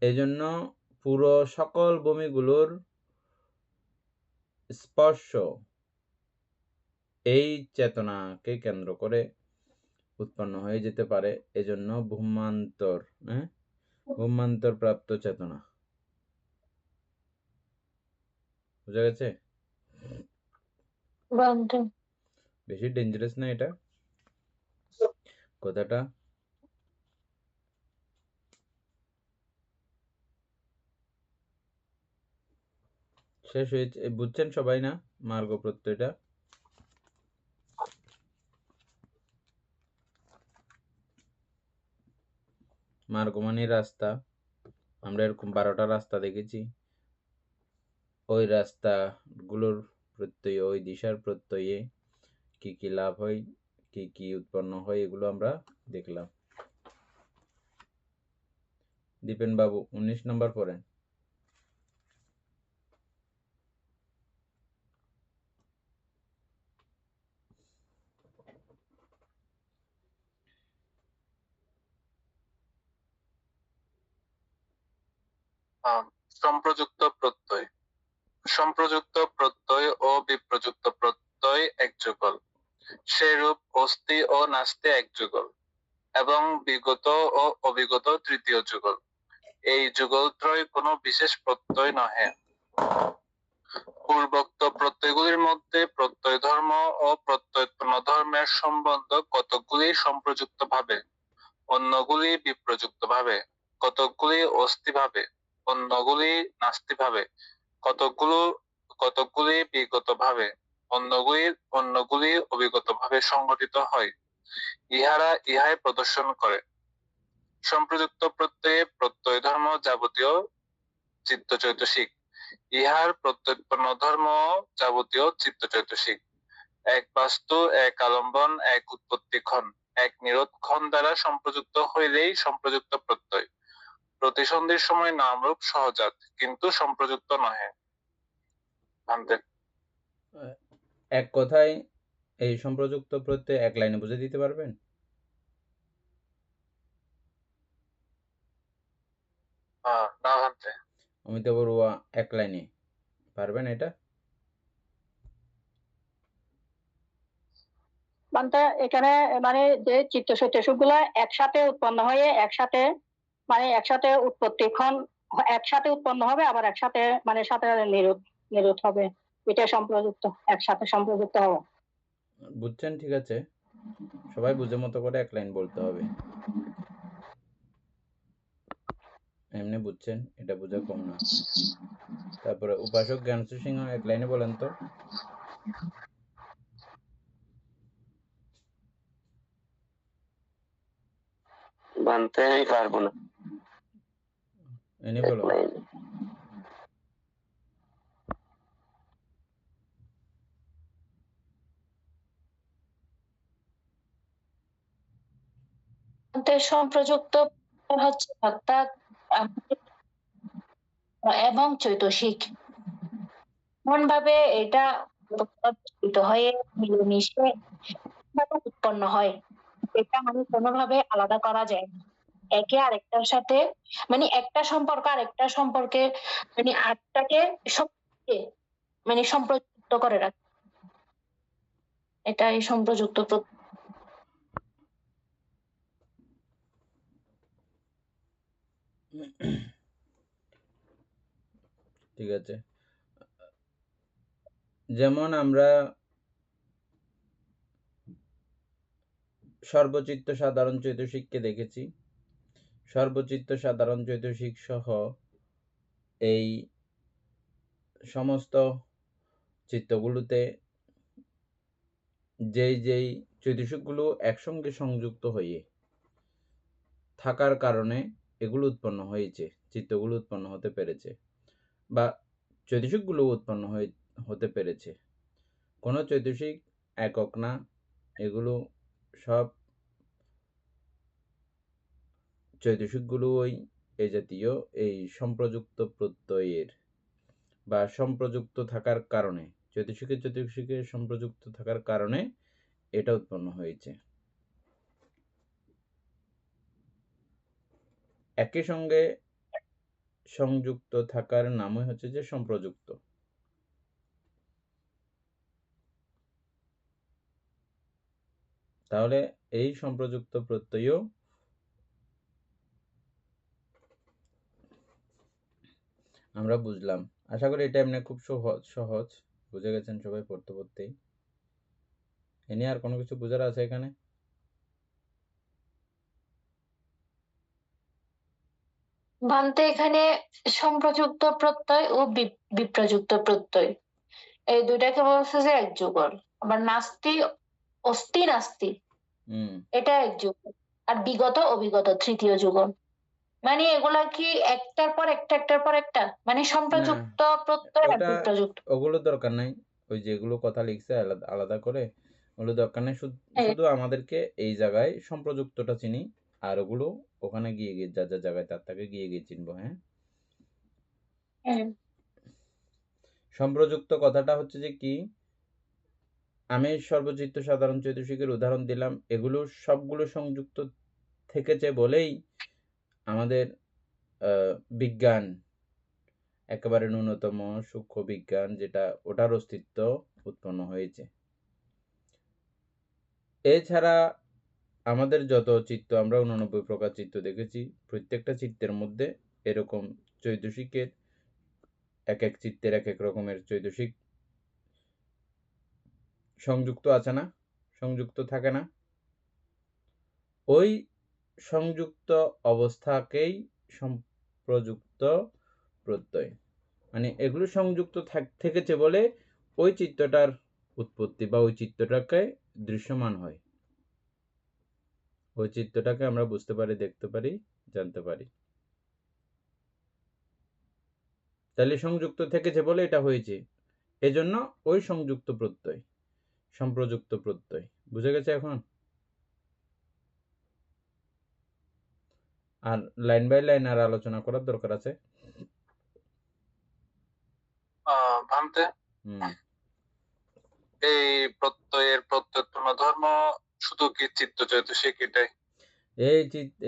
[SPEAKER 1] এজন্য পুরো সকল ভূমিগুলোর স্পর্শ এই চেতনাকে কেন্দ্র করে উৎপন্ন হয়ে যেতে পারে। এজন্য ব্রহ্মান্তর প্রাপ্ত চেতনা। বুঝা গেছে? বেশি ডেঞ্জারাস না এটা কথাটা? শেষ হয়েছে, বুঝছেন সবাই না মার্গ প্রত্যয়টা? মার্গ মানে রাস্তা। আমরা এরকম 12টা রাস্তা দেখেছি। ওই রাস্তাগুলোর প্রত্যয়, ওই দিশার প্রত্যয়ে কি কি লাভ হয়, কি কি উৎপন্ন হয়, এগুলো আমরা দেখলাম। দীপেন বাবু 19 নম্বর পড়েন।
[SPEAKER 4] সম্প্রযুক্ত প্রত্যয়। সম্প্রযুক্ত প্রত্যয় ও বিপ্রযুক্ত প্রত্যয় এক যুগল, সেরূপ অস্তি ও নাস্তি এক যুগল, এবং বিগত ও অবিগত তৃতীয় যুগল। এই যুগলত্রয় কোনো বিশেষ প্রত্যয় নহে। পূর্বোক্ত প্রত্যয়গুলির মধ্যে প্রত্যয় ধর্ম ও প্রত্যয়োৎপন্ন ধর্মের সম্বন্ধ কতকগুলি সম্প্রযুক্ত ভাবে, অন্যগুলি বিপ্রযুক্ত ভাবে, কতকগুলি অস্থি ভাবে, অন্যগুলি নাস্তি ভাবে, কতকগুলি বিগত ভাবে, অন্যগুলি অবিগত ভাবে সংগঠিত হয়। ইহাই প্রদর্শন করে সম্প্রযুক্ত প্রত্যয়ে প্রত্যয় ধর্ম যাবতীয় চিত্তচৈতসিক, ইহার প্রত্যয়োৎপন্ন ধর্ম যাবতীয় চিত্তচৈতসিক। এক বাস্তু, এক আলম্বন, এক উৎপত্তিক্ষণ, এক নিরোধক্ষণ দ্বারা সম্প্রযুক্ত হইলেই সম্প্রযুক্ত প্রত্যয়। প্রতিসন্ধির সময় নামরূপ সহজাত, কিন্তু সম্প্রযুক্ত নহে।
[SPEAKER 1] এক কথায় এই সম্প্রযুক্ত প্রত্যয় এক লাইনে বুঝে দিতে পারবেন?
[SPEAKER 4] না ভান্তে।
[SPEAKER 1] অমিত বড়ুয়া এক লাইনে পারবেন এটা?
[SPEAKER 2] এখানে মানে যে চিত্ত চৈতসিক গুলা একসাথে উৎপন্ন হয়ে একসাথে মানে একসাথে উৎপত্তিক্ষণ একসাথে উৎপন্ন হবে, আবার একসাথে মানে সাথে নিরোধ হবে, এটা সম্প্রযুক্ত, একসাথে সম্প্রযুক্ত হবে।
[SPEAKER 1] বুঝছেন? ঠিক আছে, সবাই বুঝে মতো করে এক লাইন বলতে হবে। এমনি বুঝছেন, এটা বোঝা কম না। তারপরে উপাসক জ্ঞানসু সিংহ এক লাইনে বলেন তো।
[SPEAKER 5] বানতে আমি পারবো না।
[SPEAKER 1] এনে বলো।
[SPEAKER 3] সম্প্রযুক্ত হচ্ছে অর্থাৎ এবং চৈতসিক এমন ভাবে এটা হয়ে মিলেমিশে উৎপন্ন হয়, এটা মানে কোনোভাবে আলাদা করা যায় না। একে আরেকটার সাথে মানে একটা সম্পর্ক আরেকটা সম্পর্কে মানে আটটাকে সবকে মানে সম্পর্কিত করে রাখে, এটাই সম্প্রযুক্ত
[SPEAKER 1] ঠিক আছে, যেমন আমরা সর্বচিত্ত সাধারণ চৈতসিককে দেখেছি, সর্বচিত্ত সাধারণ চৈতসিক সহ এই সমস্ত চিত্তগুলোতে যেই চৈতসিকগুলো একসঙ্গে সংযুক্ত হয়ে থাকার কারণে এগুলো উৎপন্ন হয়েছে, চিত্তগুলো উৎপন্ন হতে পেরেছে বা চৈতসিকগুলো উৎপন্ন হতে পেরেছে। কোনো চৈতসিক একক না, এগুলো সব চৈতসিকগুলো এই জাতীয় এই সম্প্রযুক্ত প্রত্যয়ের বা সম্প্রযুক্ত থাকার কারণে, চৈতসিকের সম্প্রযুক্ত থাকার কারণে এটা উৎপন্ন হয়েছে। একই সঙ্গে সংযুক্ত থাকার নামই হচ্ছে যে সম্প্রযুক্ত। তাহলে এই সম্প্রযুক্ত প্রত্যয়ও আমরা বুঝলাম। আশা করি এটা এমনি খুব সহজ বুঝে গেছেন সবাই পড়তে পড়তেই। এ নিয়ে আর কোনো কিছু বোঝার আছে এখানে?
[SPEAKER 3] ভান্তে এখানে সম্প্রযুক্ত প্রত্যয় ও বিপ্রযুক্ত প্রত্যয় এই দুইটাকে বলছে যে এক যুগল। আবার নাস্তি অস্তি নাস্তি এটা এক যুগল, আর বিগত অবিগত তৃতীয় যুগল। মানে এগুলা কি একটার পর একটা মানে সম্প্রযুক্ত প্রত্যয় আর বিপ্রযুক্ত?
[SPEAKER 1] ওগুলো দরকার নাই, ওই যেগুলো কথা লিখছে আলাদা করে ওগুলো দরকার নেই। শুধু আমাদেরকে এই জায়গায় সম্প্রযুক্তটা চিনি, আর ওগুলো ওখানে গিয়ে যা যা জায়গায় তার থেকে গিয়ে চিনবো। হ্যাঁ, সম্প্রযুক্ত কথাটা হচ্ছে যে কি, আমি সর্বচিত্ত সাধারণ চৈতসিকের উদাহরণ দিলাম, এগুলো সবগুলো সংযুক্ত থেকেছে বলেই আমাদের বিজ্ঞান, একেবারে ন্যূনতম সূক্ষ্ম বিজ্ঞান যেটা, ওটার অস্তিত্ব উৎপন্ন হয়েছে। এছাড়া আমাদের যত চিত্ত, আমরা 89 প্রকার চিত্ত দেখেছি, প্রত্যেকটা চিত্তের মধ্যে এরকম চৈতসিকের এক এক চিত্তের এক এক রকমের চৈতসিক সংযুক্ত আছে না, সংযুক্ত থাকে না? ওই সংযুক্ত অবস্থাকেই সম্প্রযুক্ত প্রত্যয়, মানে এগুলো সংযুক্ত থেকেছে বলে ওই চিত্তটার উৎপত্তি বা ওই চিত্তটাকে দৃশ্যমান হয়, ওই চিত্তটাকে আমরা বুঝতে পারি, দেখতে পারি, জানতে পারি। তাহলে সংযুক্ত থেকেছে বলে এটা হয়েছে, এজন্য ওই সংযুক্ত প্রত্যয় সম্প্রযুক্ত প্রত্যয়। বুঝে গেছে এখন? আর লাইন বাই লাইন আর আলোচনা করার দরকার আছে।
[SPEAKER 4] ভান্তে এই প্রত্যয়ের প্রত্যুৎপন্ন ধর্ম শুধু কি চিত্ত চৈতসিক এটাই?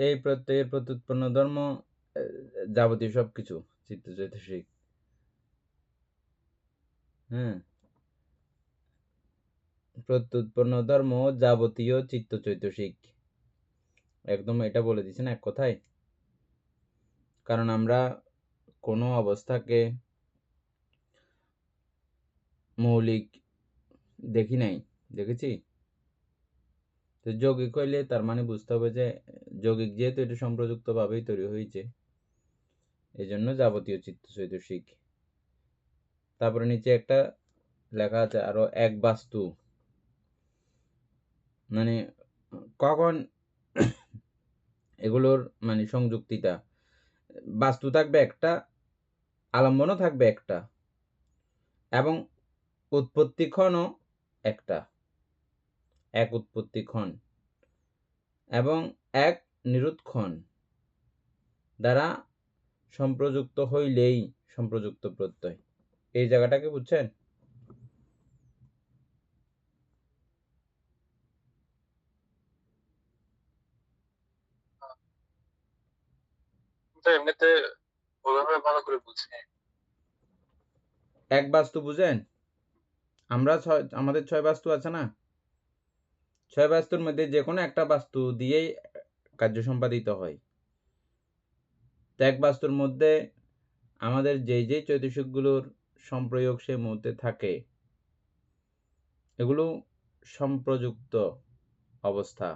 [SPEAKER 1] এই প্রত্যয়ের প্রত্যুৎপন্ন ধর্ম যাবতীয় সবকিছু চিত্ত চৈতসিক। হ্যাঁ, প্রত্যুৎপন্ন ধর্ম যাবতীয় চিত্ত চৈতসিক, একদম এটা বলে দিছেন এক কথায়। কারণ আমরা কোনো অবস্থাকে মৌলিক দেখি নাই, দেখেছি? তো যৌগিক হইলে তার মানে বুঝতে হবে যে যৌগিক যেহেতু এটা সম্প্রযুক্তভাবেই তৈরি হয়েছে, এই জন্য যাবতীয় চিত্তচৈতসিক। তারপরে নিচে একটা লেখা আছে আরো এক বাস্তু, মানে কখন এগুলোর মানে সংযুক্তিটা, বাস্তু থাকবে একটা, আলম্বনও থাকবে একটা, এবং উৎপত্তিক্ষণও একটা, এক উৎপত্তিক্ষণ এবং এক নিরুৎক্ষণ দ্বারা সম্প্রযুক্ত হইলেই সম্প্রযুক্ত প্রত্যয়। এই জায়গাটাকে বুঝছেন?
[SPEAKER 4] তো এমনিতে ওইভাবে ভালো করে বুঝি।
[SPEAKER 1] এক বাস্তু বুঝেন? আমাদের 6 বাস্তু আছে না? 6 বাস্তুর মধ্যে যে কোনো একটা বাস্তু দিয়েই কার্য সম্পাদিত হয়। তো এক বাস্তুর মধ্যে আমাদের যেই চৈতসিকগুলোর সম্প্রয়োগ সেই মুহূর্তে থাকে, এগুলো সম্প্রযুক্ত অবস্থা।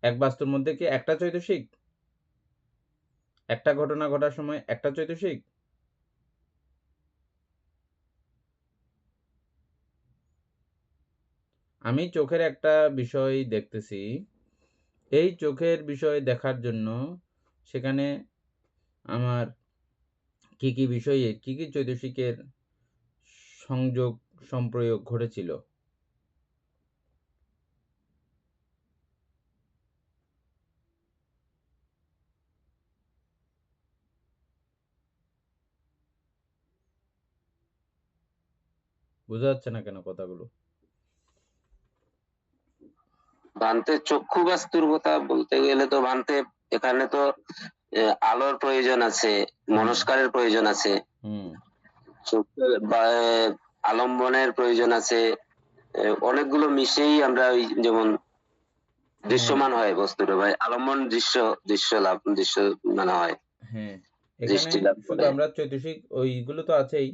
[SPEAKER 1] এক বাস্তুর মধ্যে কি একটা চৈতসিক, একটা ঘটনা ঘটার সময় একটা চৈতসিক? আমি চোখের একটা বিষয় দেখতেছি, এই চোখের বিষয় দেখার জন্য সেখানে আমার কি কি বিষয়ে কি কি চৈতসিকের সংযোগ সম্প্রয়োগ ঘটেছিল? বোঝা যাচ্ছে না কেন কথাগুলো?
[SPEAKER 5] ভান্তে চক্ষু বাস্তুর কথা বলতে গেলে তো ভান্তে এখানে তো আলোর প্রয়োজন আছে, মনস্কারের প্রয়োজন আছে,
[SPEAKER 1] হুম
[SPEAKER 5] আলম্বনের প্রয়োজন আছে, অনেকগুলো মিশেই আমরা ওই যেমন দৃশ্যমান হয় বস্তুটা ভাই, আলম্বন দৃশ্য লাভ দৃশ্য মানে হয়,
[SPEAKER 1] হ্যাঁ, এখানে
[SPEAKER 5] দৃষ্টি লাভ
[SPEAKER 1] শুধু
[SPEAKER 5] করে।
[SPEAKER 1] আমরা চৈতসিক ওইগুলো তো আছেই,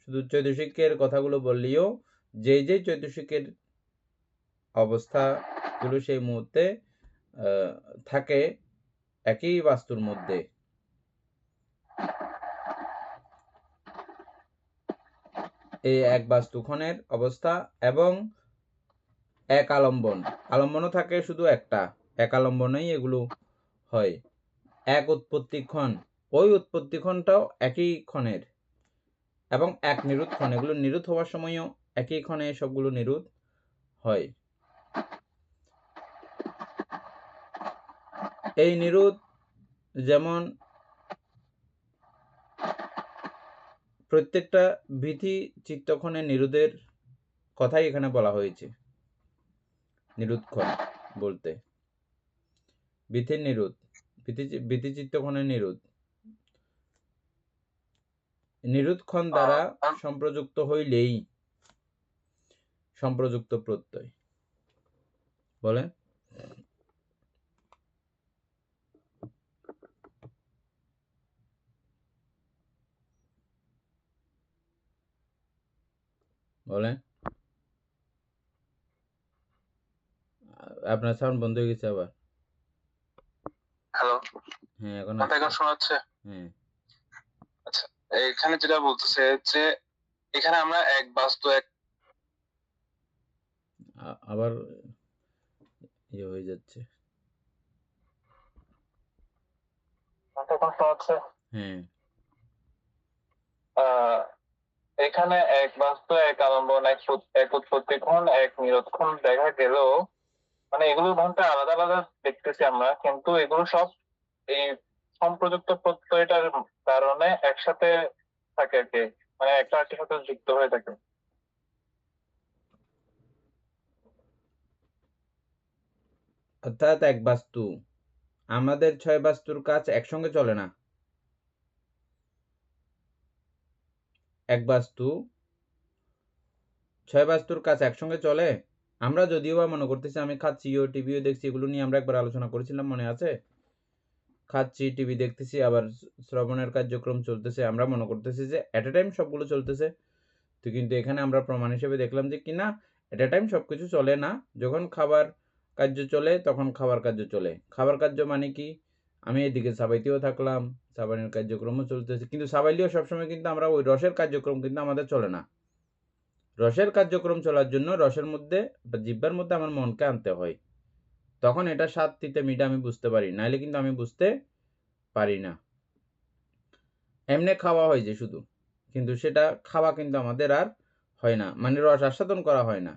[SPEAKER 1] শুধু চৈতসিকের কথাগুলো বললেও যে চৈতসিকের অবস্থাগুলো সেই মুহূর্তে থাকে একই বাস্তুর মধ্যে, এই এক বাস্তুক্ষণের অবস্থা এবং এক আলম্বনও থাকে শুধু একটা, এক আলম্বনেই এগুলো হয়। এক উৎপত্তিক্ষণ, ওই উৎপত্তিক্ষণটাও একই ক্ষণের, এবং এক নিরুৎক্ষণ, এগুলো নিরুৎ হওয়ার সময়ও একই ক্ষণে সবগুলো নিরুৎ হয়। এই নিরুৎ যেমন প্রত্যেকটা ভীতি চিত্তক্ষণের নিরুদের কথাই এখানে বলা হয়েছে। নিরুৎক্ষণ বলতে ভীতির নিরুৎ, ভীতি চিত্তক্ষণের নিরুৎক্ষণ দ্বারা সম্প্রযুক্ত হইলেই সম্প্রযুক্ত প্রত্যয়। বলেন? বলেন? আপনার সাউন্ড বন্ধ হয়ে গেছে আবার।
[SPEAKER 4] হ্যালো,
[SPEAKER 1] হ্যাঁ, এখন
[SPEAKER 4] কথা এখন শোনা যাচ্ছে?
[SPEAKER 1] হ্যাঁ,
[SPEAKER 4] আচ্ছা, এখানে যেটা বলতেছে যে এখানে আমরা এক বাস্তু এক
[SPEAKER 1] আবার ইয়ে হয়ে যাচ্ছে।
[SPEAKER 4] এখন শোনা যাচ্ছে?
[SPEAKER 1] হ্যাঁ,
[SPEAKER 4] এখানে এক বাস্তু এক আলম্বন এক উৎপত্তিক্ষণ এক নিরোধক্ষণ দেখা গেলেও মানে এগুলো ভাঙতে আলাদা আলাদা দেখতেছি আমরা, কিন্তু এগুলো সব এই সম্প্রযুক্ত প্রত্যয়টার কারণে একসাথে থাকে আর কি, মানে একটা আরেকটার সাথে যুক্ত হয়ে থাকে।
[SPEAKER 1] অর্থাৎ এক বাস্তু, আমাদের 6 বাস্তুর কাজ একসঙ্গে চলে না। এক বাস্তু 6 বাস্তুর কাজ একসঙ্গে চলে। আমরা যদিও বা মনে করতেছি আমি খাচ্ছিও, টিভিও দেখছি, এগুলো নিয়ে আমরা একবার আলোচনা করেছিলাম, মনে আছে? খাচ্ছি, টিভি দেখতেছি, আবার শ্রবণের কার্যক্রম চলতেছে, আমরা মনে করতেছি যে এট এ টাইম সবগুলো চলতেছে। তো কিন্তু এখানে আমরা প্রমাণ হিসেবে দেখলাম যে কিনা এট এ টাইম সবকিছু চলে না। যখন খাবার কার্য চলে তখন খাবার কার্য চলে। খাবার কার্য মানে কি, আমি এদিকে চাবাইতেও থাকলাম, চাবানোর কার্যক্রমও চলতেছে, কিন্তু চাবাইলেও সবসময় কিন্তু আমরা ওই রসের কার্যক্রম কিন্তু আমাদের চলে না। রসের কার্যক্রম চলার জন্য রসের মধ্যে বা জিহ্বার মধ্যে আমার মনকে আনতে হয়, তখন এটা স্বাদ তিতে মিঠা আমি বুঝতে পারি, নাইলে কিন্তু আমি বুঝতে পারি না। এমনি খাওয়া হয় যে শুধু, কিন্তু সেটা খাওয়া কিন্তু আমাদের আর হয় না, মানে রস আস্বাদন করা হয় না।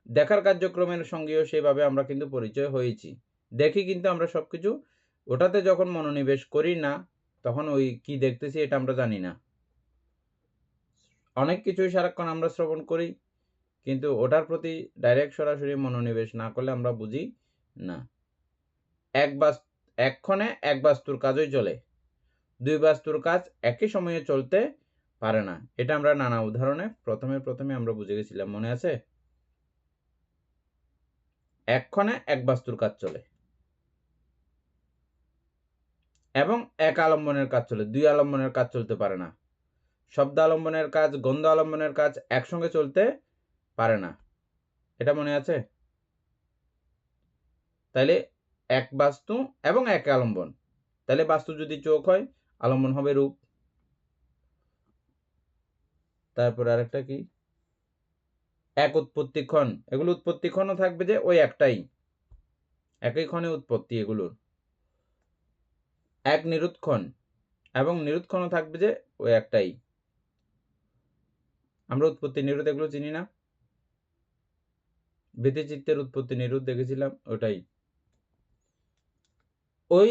[SPEAKER 1] দেখার কার্যক্রমের সঙ্গেও সেভাবে আমরা কিন্তু পরিচয় হয়েছি, দেখি কিন্তু আমরা সবকিছু, ওটাতে যখন মনোনিবেশ করি না তখন ওই কি দেখতেছি এটা আমরা জানি না। অনেক কিছুই সারাক্ষণ আমরা শ্রবণ করি, কিন্তু ওটার প্রতি ডাইরেক্ট সরাসরি মনোনিবেশ না করলে আমরা বুঝি না। এক্ষণে এক বাস্তুর কাজই চলে, দুই বাস্তুর কাজ একই সময়ে চলতে পারে না। এটা আমরা নানা উদাহরণে প্রথমে আমরা বুঝে গেছিলাম, মনে আছে? এক্ষণে এক বাস্তুর কাজ চলে এবং এক আলম্বনের কাজ চলে, দুই আলম্বনের কাজ চলতে পারে না। শব্দ আলম্বনের কাজ, গন্ধ আলম্বনের কাজ একসঙ্গে চলতে পারে না, এটা মনে আছে? তাইলে এক বাস্তু এবং এক আলম্বন, তাহলে বাস্তু যদি চোখ হয়, আলম্বন হবে রূপ। তারপর আরেকটা কি, এক উৎপত্তি ক্ষণ, এগুলো উৎপত্তি ক্ষণও থাকবে যে ওই একটাই, একই ক্ষণে উৎপত্তি এগুলোর। এক নিরুৎক্ষণ, এবং নিরুৎক্ষণও থাকবে যে ওই একটাই। আমরা উৎপত্তি নিরোধ এগুলো চিনি না, ব্যতিচিত্তের উৎপত্তি নিরোধ দেখেছিলাম, ওটাই। ওই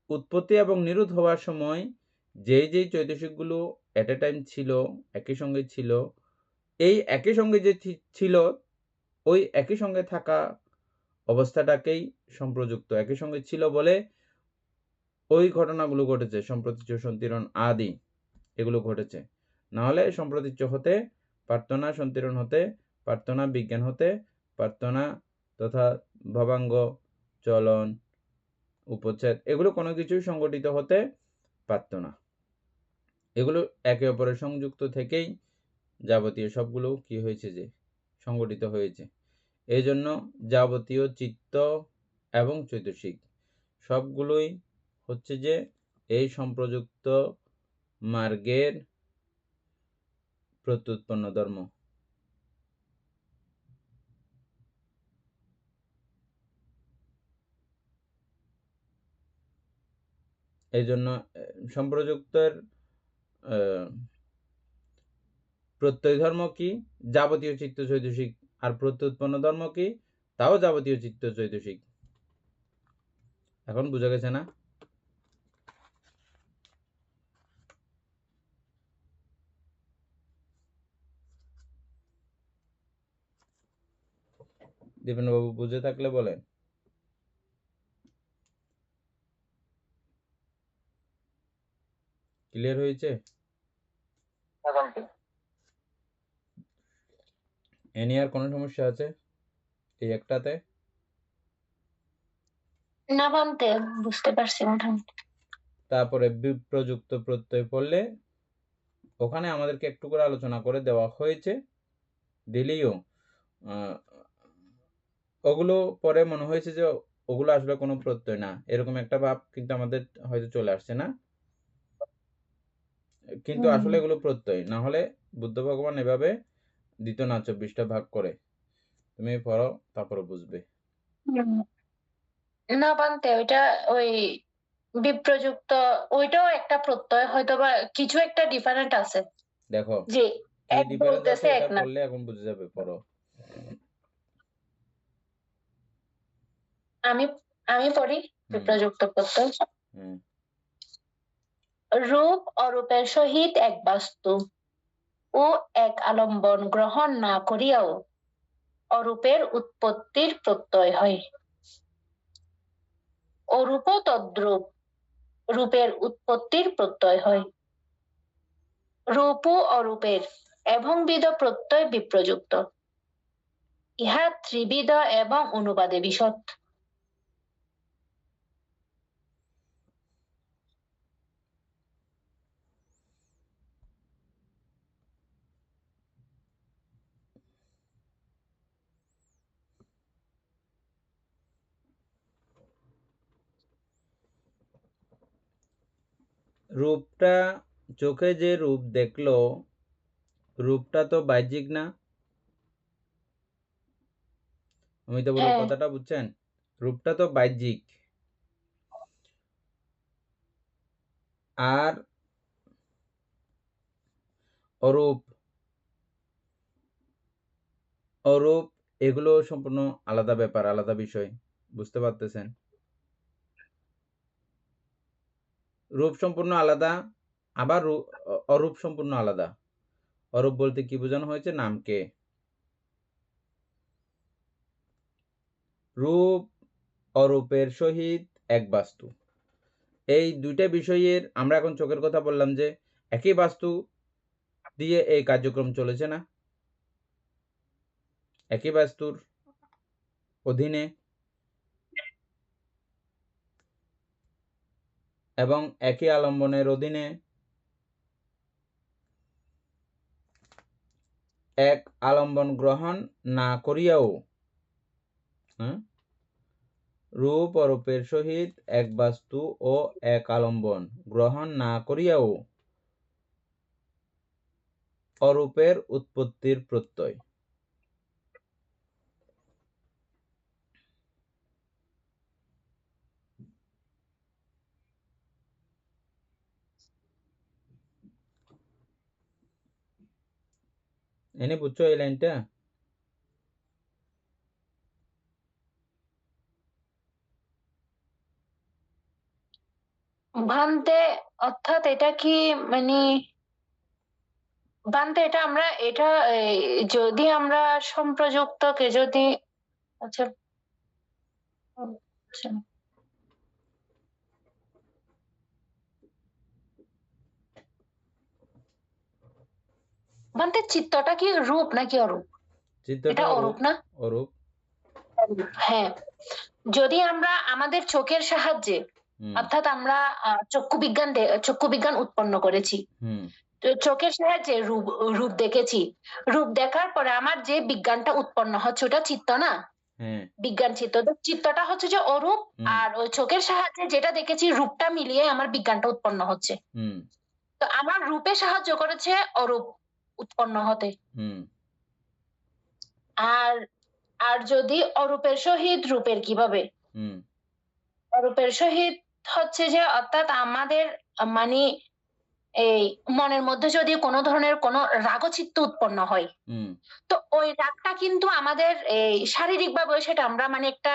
[SPEAKER 1] উৎপত্তি এবং নিরোধ হওয়ার সময় যেই চৈতসিকগুলো এট এ টাইম ছিল, একই সঙ্গে ছিল, এই একই সঙ্গে যে ছিল, ওই একই সঙ্গে থাকা অবস্থাটাকেই সম্প্রযুক্ত, একই সঙ্গে ছিল বলে ওই ঘটনাগুলো ঘটেছে, সম্প্রতীচ্য, সন্তিরণ আদি এগুলো ঘটেছে। না হলে সম্প্রতীচ্য হতে পারত না, সন্তিরণ হতে পারত না, বিজ্ঞান হতে পারত না, তথা ভবাঙ্গ, চলন, উপচ্ছেদ, এগুলো কোনো কিছুই সংগঠিত হতে পারত না। এগুলো একে অপরের সংযুক্ত থেকেই যাবতীয় সবগুলো কি হয়েছে, যে সংগঠিত হয়েছে। এই জন্য যাবতীয় চিত্ত এবং চৈতসিক সবগুলোই হচ্ছে যে এই সম্প্রযুক্ত মার্গের প্রত্যুৎপন্ন ধর্ম। এই জন্য সম্প্রযুক্তের প্রত্যয় ধর্ম কি, যাবতীয় চিত্ত চৈতসিক, আর প্রত্যুৎপন্ন ধর্ম কি, তাও যাবতীয় চিত্ত চৈতসিক। এখন বুঝা গেছে না? দীপেন বাবু বুঝে থাকলে বলেন। ক্লিয়ার হয়েছে? এ নিয়ে আর কোনো সমস্যা আছে এই একটাতে?
[SPEAKER 3] না বানতে বুঝতে পারছি মোটামুটি।
[SPEAKER 1] তারপরে বিপ্রযুক্ত প্রত্যয় পড়লে ওখানে আমাদেরকে একটু করে আলোচনা করে দেওয়া হয়েছে, দিলেও ওগুলো পরে মনে হয়েছে যে ওগুলো আসলে কোনো প্রত্যয় না, এরকম একটা ভাব কিন্তু আমাদের হয়তো চলে আসছে না, কিন্তু আসলে এগুলো প্রত্যয়। না হলে বুদ্ধ ভগবান এভাবে দিত না 24টা ভাগ করে। তুমি পড়ো, তারপরে বুঝবে।
[SPEAKER 3] না বানতে ওইটা ওই বিপ্রযুক্ত, ওইটাও একটা প্রত্যয়, হয়তো বা কিছু একটা ডিফারেন্ট আছে।
[SPEAKER 1] দেখো
[SPEAKER 3] যে
[SPEAKER 1] কি
[SPEAKER 3] এক
[SPEAKER 1] ডিফারেন্স আছে,
[SPEAKER 3] বলতেছে এক
[SPEAKER 1] এটা
[SPEAKER 3] না।
[SPEAKER 1] পড়লে এখন বুঝে যাবে, পড়ো।
[SPEAKER 3] আমি পড়ি বিপ্রযুক্ত প্রত্যয়।
[SPEAKER 1] হুম।
[SPEAKER 3] রূপ অরূপের সহিত এক বাস্তু ও এক আলম্বন গ্রহণ না করিয়াও অরূপের উৎপত্তির প্রত্যয় হয়। অরূপ তদ্রূপ রূপের উৎপত্তির প্রত্যয় হয়। রূপ ও অরূপের এভংবিধ প্রত্যয় বিপ্রযুক্ত, ইহা ত্রিবিধ এবং অনুবাদে বিশদ।
[SPEAKER 1] রূপটা চোখে যে রূপ দেখলো, রূপটা তো বাহ্যিক না? অমিতা বড়
[SPEAKER 3] হ্যাঁ
[SPEAKER 1] কথাটা বুঝছেন? রূপটা তো বাহ্যিক। আর অরূপ, অরূপ এগুলো সম্পূর্ণ আলাদা ব্যাপার, আলাদা বিষয়। বুঝতে পারতেছেন? রূপ সম্পূর্ণ আলাদা, আবার অরূপ সম্পূর্ণ আলাদা। অরূপ বলতে কি বোঝানো হয়েছে? নামকে। রূপ অরূপের সহিত এক বাস্তু। এই দুইটা বিষয়ের আমরা এখন চোখের কথা বললাম যে একই বাস্তু দিয়ে এই কার্যক্রম চলেছে না? একই বাস্তুর অধীনে এবং একই আলম্বনের অধীনে এক আলম্বন গ্রহণ না করিয়াও রূপ অরূপের সহিত এক বাস্তু ও এক আলম্বন গ্রহণ না করিয়াও অরূপের উৎপত্তির প্রত্যয়। এনে বুঝছো এই লাইনটা?
[SPEAKER 3] ভান্তে অর্থাৎ এটা কি মানে ভান্তে এটা আমরা এটা যদি আমরা সম্প্রযুক্তকে যদি আচ্ছা আচ্ছা ভান্তে চিত্তটা কি রূপ নাকি অরূপ?
[SPEAKER 1] চিত্তটা
[SPEAKER 3] এটা অরূপ না?
[SPEAKER 1] অরূপ।
[SPEAKER 3] হ্যাঁ, যদি আমরা আমাদের চোখের সাহায্যে অর্থাৎ আমরা চক্ষু বিজ্ঞান উৎপন্ন করেছি, তো চোখের সাহায্যে রূপ রূপ দেখেছি, রূপ দেখার পরে আমার যে বিজ্ঞানটা উৎপন্ন হচ্ছে ওটা চিত্ত না? বিজ্ঞান চিত্ত, তো চিত্তটা হচ্ছে যে অরূপ, আর ওই চোখের সাহায্যে যেটা দেখেছি রূপটা মিলিয়ে আমার বিজ্ঞানটা উৎপন্ন হচ্ছে। তো আমার রূপে সাহায্য করেছে অরূপ উৎপন্ন হতে। আর আর যদি অরূপের সহিত রূপের কিভাবে? অরূপের সহিত হচ্ছে যে অর্থাৎ আমাদের মানে এই মনের মধ্যে যদি কোনো ধরনের কোনো রাগচিত্ত উৎপন্ন হয়, তো ওই রাগটা কিন্তু আমাদের এই শারীরিক ভাবে সেটা আমরা মানে একটা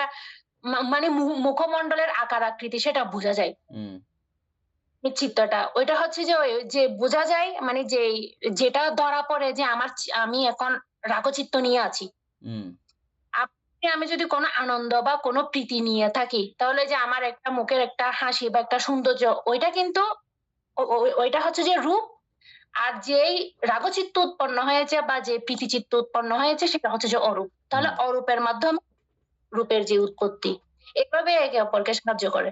[SPEAKER 3] মানে মুখমণ্ডলের আকার আকৃতি সেটা বোঝা যায়। এই চিত্তটা ওইটা হচ্ছে যে ওই যে বোঝা যায় মানে যে যেটা ধরা পড়ে যে আমি এখন রাগচিত্ত নিয়ে আছি। আমি যদি কোনো আনন্দ বা কোনো প্রীতি নিয়ে থাকি, তাহলে যে আমার একটা মুখের একটা হাসি বা একটা সৌন্দর্য, ওইটা কিন্তু ওইটা হচ্ছে যে রূপ। আর যেই রাগচিত্ত উৎপন্ন হয়েছে বা যে প্রীতিচিত্ত উৎপন্ন হয়েছে সেটা হচ্ছে যে অরূপ। তাহলে অরূপের মাধ্যমে রূপের যে উৎপত্তি, এভাবে একে অপরকে সাহায্য করে।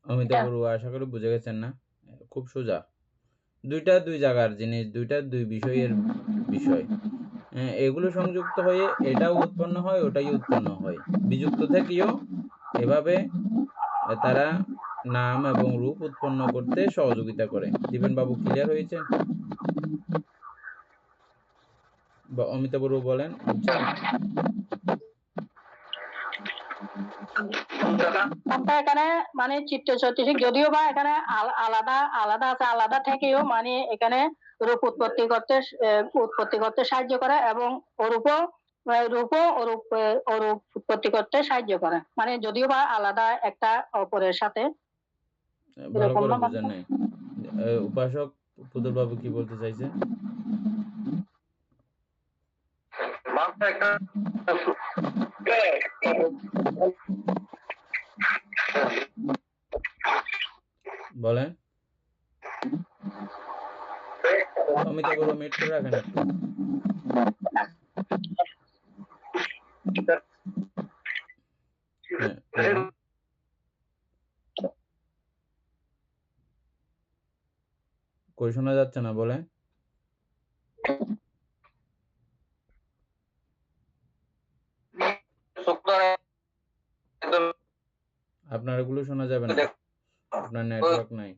[SPEAKER 1] অমিতা বড়ুয়া, আশা করি বুঝে গেছেন না? খুব সোজা। দুইটা দুই জায়গার জিনিস, দুইটা দুই বিষয়ের বিষয়। এগুলো সংযুক্ত হয়ে এটাও উৎপন্ন হয়, ওটাই উৎপন্ন হয়। বিযুক্ত থেকেও এভাবে তারা নাম এবং রূপ উৎপন্ন করতে সহযোগিতা করে। দীপেন বাবু, ক্লিয়ার হয়েছে? অমিতা বড়ুয়া বলেন, বুঝছেন?
[SPEAKER 2] এখানে মানে চিত্ত চৈতসিক যদিও বা এখানে আলাদা আলাদা আছে, আলাদা থেকেও মানে এখানে রূপ উৎপত্তি করতে সাহায্য করে এবং রূপ উৎপত্তি করতে সাহায্য করে, মানে যদিও বা আলাদা একটা অপরের সাথে।
[SPEAKER 1] ভালো করে বোঝেন নাই। উপাসক পুতুল বাবু কি বলতে চাইছে? বলেন। অমিতা বড় মিট করে রাখেন একটু। কই শোনা যাচ্ছে না, বলে? আপনার এগুলো শোনা যাবে না, আপনার নেটওয়ার্ক নাই।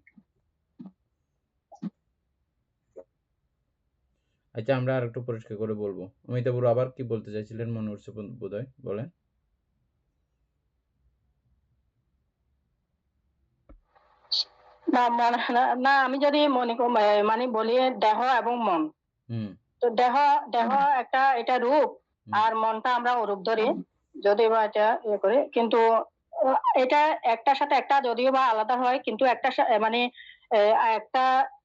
[SPEAKER 1] আচ্ছা, আমরা আর একটু পরিষ্কার করে বলবো। অমিতাবুর আবার কি বলতে চাইছিলেন মনে হচ্ছে বোধহয়, বলেন।
[SPEAKER 2] না, আমি যদি মানে বলি দেহ এবং মন,
[SPEAKER 1] হুম
[SPEAKER 2] তো দেহ একটা এটা রূপ, আর মনটা আমরা অরূপ ধরি, যদিও বা এটা ইয়ে করে, কিন্তু এটা একটার সাথে একটা যদিও বা আলাদা হয়, কিন্তু মানে একটা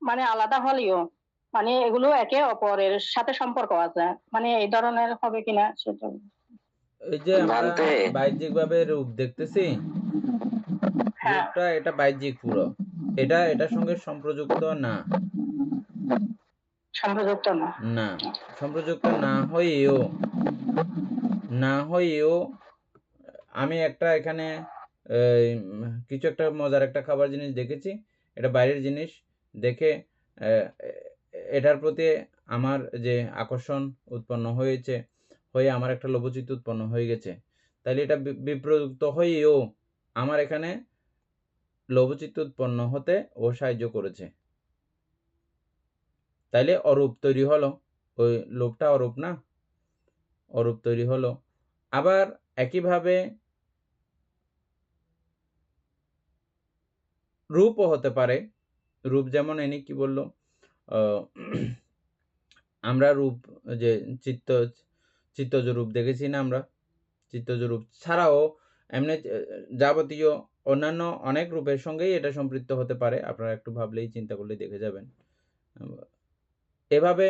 [SPEAKER 2] মানে আলাদা হলেও মানে এগুলো একে অপরের সাথে সম্পর্ক আছে, মানে এই ধরনের হবে কিনা সেটা।
[SPEAKER 1] এই যে আমরা
[SPEAKER 5] ভান্তে
[SPEAKER 1] বাহ্যিক ভাবে রূপ দেখতেছি,
[SPEAKER 2] হ্যাঁ,
[SPEAKER 1] রূপটা এটা বাহ্যিক পুরো, এটার সঙ্গে সম্প্রযুক্ত না।
[SPEAKER 2] সম্পর্যুক্ত না।
[SPEAKER 1] না, সম্প্রযুক্ত না হয়েও আমি একটা এখানে কিছু একটা মজার একটা খাবার জিনিস দেখেছি, এটা বাইরের জিনিস দেখে এটার প্রতি আমার যে আকর্ষণ উৎপন্ন হয়েছে, হয়ে আমার একটা লোভচিত্ত উৎপন্ন হয়ে গেছে, তাহলে এটা বিপ্রযুক্ত হয়েও আমার এখানে লোভচিত্ত উৎপন্ন হতে ও সাহায্য করেছে, তাইলে অরূপ তৈরি হলো। ওই লোভটা অরূপ না, অরূপ তৈরি হলো। আবার একইভাবে রূপও হতে পারে। রূপ যেমন এনি কি বললো, আমরা রূপ যে চিত্তজ রূপ দেখেছি না, আমরা চিত্তজ রূপ ছাড়াও এমনি যাবতীয় অন্যান্য অনেক রূপের সঙ্গেই এটা সম্পৃক্ত হতে পারে। আপনারা একটু ভাবলেই চিন্তা করলেই দেখে যাবেন। এভাবে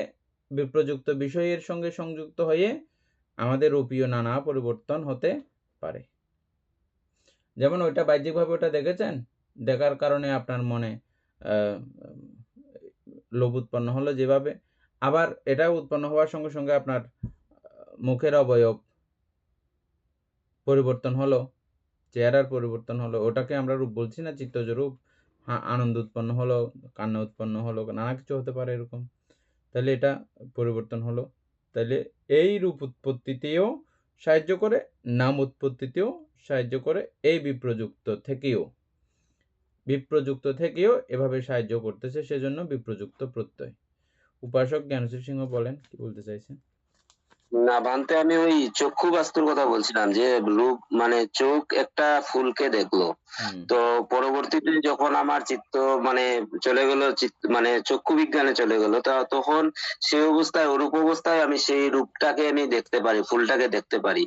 [SPEAKER 1] বিপ্রযুক্ত বিষয়ের সঙ্গে সংযুক্ত হয়ে আমাদের রূপীয় নানা পরিবর্তন হতে পারে। যেমন ওইটা বাহ্যিকভাবে ওটা দেখেছেন, দেখার কারণে আপনার মনে লোভ উৎপন্ন হলো যেভাবে, আবার এটা উৎপন্ন হওয়ার সঙ্গে সঙ্গে আপনার মুখের অবয়ব পরিবর্তন হলো, চেহারার পরিবর্তন হলো, ওটাকে আমরা রূপ বলছি না, চিত্তজ রূপ। আনন্দ উৎপন্ন হলো, কান্না উৎপন্ন হলো, নানা কিছু হতে পারে এরকম, তাহলে এটা পরিবর্তন হলো। তাহলে এই রূপ উৎপত্তিতেও সাহায্য করে, নাম উৎপত্তিতেও সাহায্য করে, এই বিপ্রযুক্ত থেকেও এভাবে সাহায্য করতেছে, সেজন্য বিপ্রযুক্ত প্রত্যয়। উপাসক জ্ঞানশীল সিংহ বলেন, কি বলতে চাইছেন?
[SPEAKER 5] না ভান্তে, আমি ওই চক্ষু বাস্তুর কথা বলছিলাম, যে রূপ মানে চোখ একটা ফুলকে দেখলো, তো পরবর্তীতে যখন আমার চিত্ত মানে চলে গেল, মানে চক্ষু বিজ্ঞানে চলে গেল, তখন সেই অবস্থায়, অরূপ অবস্থায় আমি সেই রূপটাকে আমি দেখতে পারি, ফুলটাকে দেখতে পারি।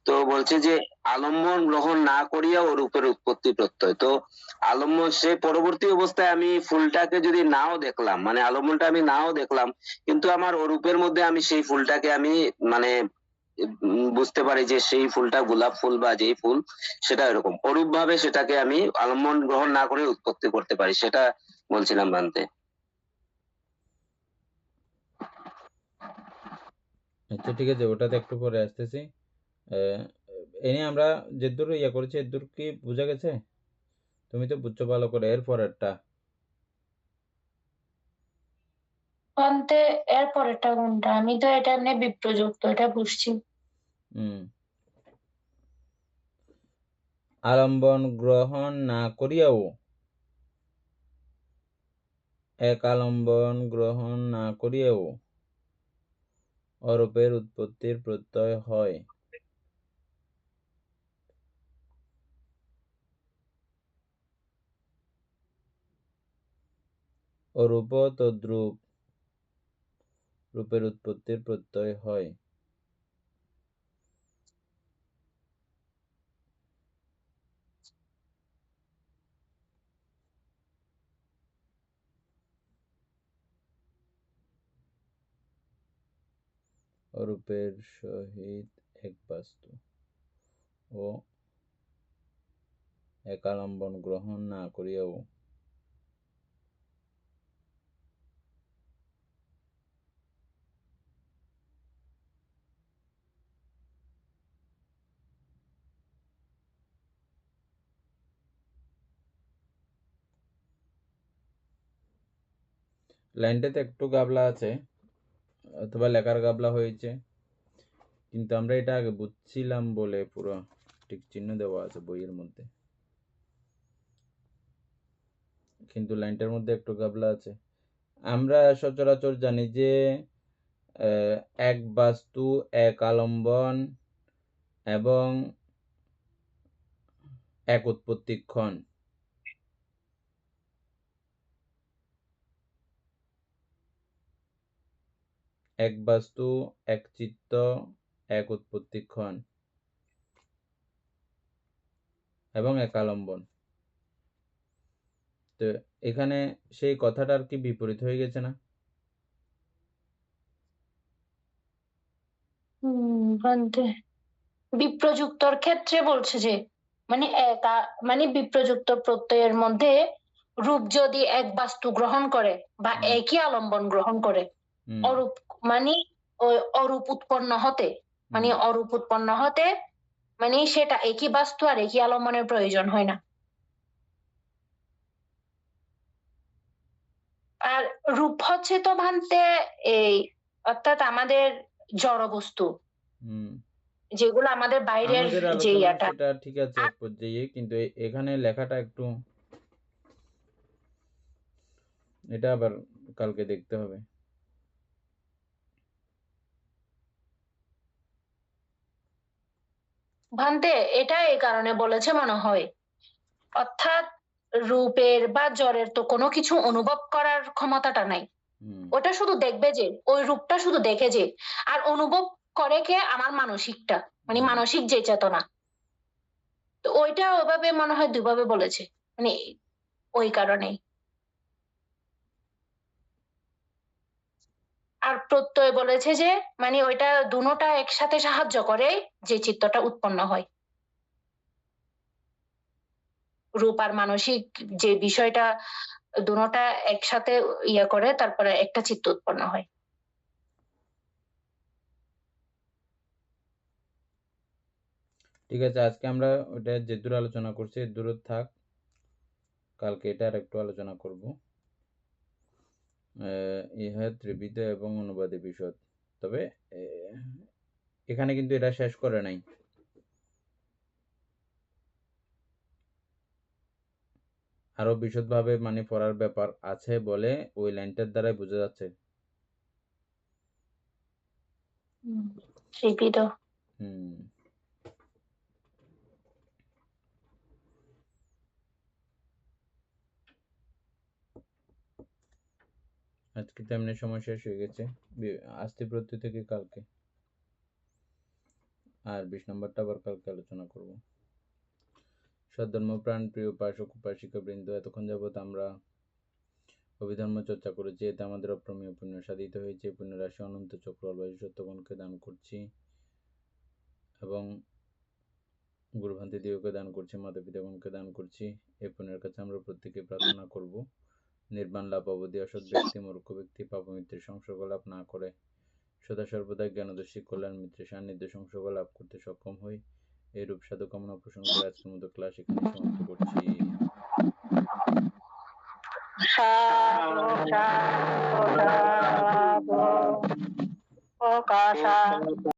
[SPEAKER 5] তো বলছে যে আলম্বন গ্রহণ না করিয়া ও রূপের উৎপত্তি প্রত্যয়। তো আলম্বন, সে পরবর্তী অবস্থায় আমি ফুলটাকে যদি নাও দেখলাম, মানে আলম্বনটা আমি নাও দেখলাম, কিন্তু আমার অরূপের মধ্যে আমি সেই ফুলটাকে আমি মানে বুঝতে পারি যে সেই ফুলটা গোলাপ ফুল বা যেই ফুল, সেটা এরকম অরূপ ভাবে সেটাকে আমি আলম্বন গ্রহণ না করে উৎপত্তি করতে পারি, সেটা বলছিলাম ভান্তে।
[SPEAKER 1] আচ্ছা, ঠিক আছে, ওটাতে একটু পরে আসতেছি। এ নিয়ে আমরা যেদূর ইয়ে করেছি এদূর কি বোঝা গেছে? তুমি তো বুঝছো ভালো করে। এর পরেরটা
[SPEAKER 3] অন্তে এর পরেরটা কোনটা? আমি তো এটা এমনি বিপ্রযুক্ত এটা বুঝছি।
[SPEAKER 1] আলম্বন গ্রহণ না করিয়াও, এক আলম্বন গ্রহণ না করিয়াও অরূপের উৎপত্তির প্রত্যয় হয়। অরূপ তদ্রূপ রূপের উৎপত্তির প্রত্যয় হয়। অরূপের সহিত এক বাস্তু ও এক আলম্বন গ্রহণ না করিয়াও লাইনটাতে একটু গাবলা আছে, অথবা লেখার গাবলা হয়েছে, কিন্তু আমরা এটা আগে বুঝছিলাম বলে পুরো ঠিক চিহ্ন দেওয়া আছে বইয়ের মধ্যে, কিন্তু লাইনটার মধ্যে একটু গাবলা আছে। আমরা সচরাচর জানি যে এক বাস্তু, এক আলম্বন এবং এক উৎপত্তিক্ষণ। এক বাস্তু, এক চিত্ত, এক উৎপত্তিক্ষণ এবং এক আলম্বন। তো এখানে সেই কথাটার কি বিপরীত হয়ে গেছে না?
[SPEAKER 3] ভান্তে বিপ্রযুক্তর ক্ষেত্রে বলছে যে মানে মানে বিপ্রযুক্ত প্রত্যয়ের মধ্যে রূপ যদি এক বাস্তু গ্রহণ করে বা একই আলম্বন গ্রহণ করে, অরূপ মানে ওই অরূপ উৎপন্ন হতে, মানে অরূপ উৎপন্ন হতে মানে সেটা একই বাস্তু আর একই আলম্বনের প্রয়োজন হয় না। আর রূপ হচ্ছে তো ভান্তে এই অর্থাৎ আমাদের জড় বস্তু, যেগুলো আমাদের বাইরের যে ইয়াটা,
[SPEAKER 1] সেটা ঠিক আছে এক পর্যায়ে, কিন্তু এখানে লেখাটা একটু, এটা আবার কালকে দেখতে হবে।
[SPEAKER 3] ভান্তে এটা এই কারণে বলেছে মনে হয়, অর্থাৎ রূপের বা জড়ের তো কোনো কিছু অনুভব করার ক্ষমতাটা নাই, ওটা শুধু দেখবে যে, ওই রূপটা শুধু দেখে যে, আর অনুভব করে কে? আমার মানসিকটা, মানে মানসিক যে চেতনা। তো ওইটা ওভাবে মনে হয় দুভাবে বলেছে, মানে ওই কারণেই। আর প্রত্যয় বলেছে যে মানে ওইটা দুটোটা একসাথে সাহায্য করে যে চিত্তটা উৎপন্ন হয়। রূপ আর মানসিক যে বিষয়টা দুটোটা একসাথে ইয়ে করে, তারপরে একটা চিত্ত উৎপন্ন হয়।
[SPEAKER 1] ঠিক আছে, আজকে আমরা ওটা যে দূর আলোচনা করছি দূর থাক, কালকে এটা আর একটু আলোচনা করব। ইহা ত্রিবিধ এবং অনুবাদে বিশদ। তবে এখানে কিন্তু এটা শেষ করে নাই, আরো বিশদভাবে মানে পড়ার ব্যাপার আছে বলে ওই লাইনটার দ্বারাই বোঝা যাচ্ছে।
[SPEAKER 3] ত্রিবিধ।
[SPEAKER 1] আজকে তেমনি সময় শেষ হয়ে গেছে, আস্তে প্রত্যয় থেকে কালকে, আর 20 নম্বরটা আবার কালকে আলোচনা করব। সদ্ধর্মপ্রাণ প্রিয় উপাসক উপাসিকা বৃন্দ, এতক্ষণ যাবৎ আমরা অভিধর্ম চর্চা করেছি, এতে আমাদের অপ্রমেয় পুণ্য সাধিত হয়েছে। পুণ্যরাশি অনন্ত চক্র অলবাসী সত্যগণকে দান করছি এবং গুরুভান্তি দিগকে দান করছি, মাতা পিতাগণকে দান করছি। এই পুণ্যের কাছে আমরা প্রত্যেকে প্রার্থনা করব নির্বাণ লাভ অবধি অসৎ ব্যক্তি মূর্খ ব্যক্তি পাপমিত্রের সংসর্গ লাভ না করে সদা সর্বদা জ্ঞানদর্শী কল্যাণ মিত্রের সান্নিধ্য সংসর্গ লাভ করতে সক্ষম হই। এই রূপ সাধু কামনা পোষণ করে আজকের মতো ক্লাস এখানে সমাপ্ত করছি।
[SPEAKER 2] সাধু সাধু সাধু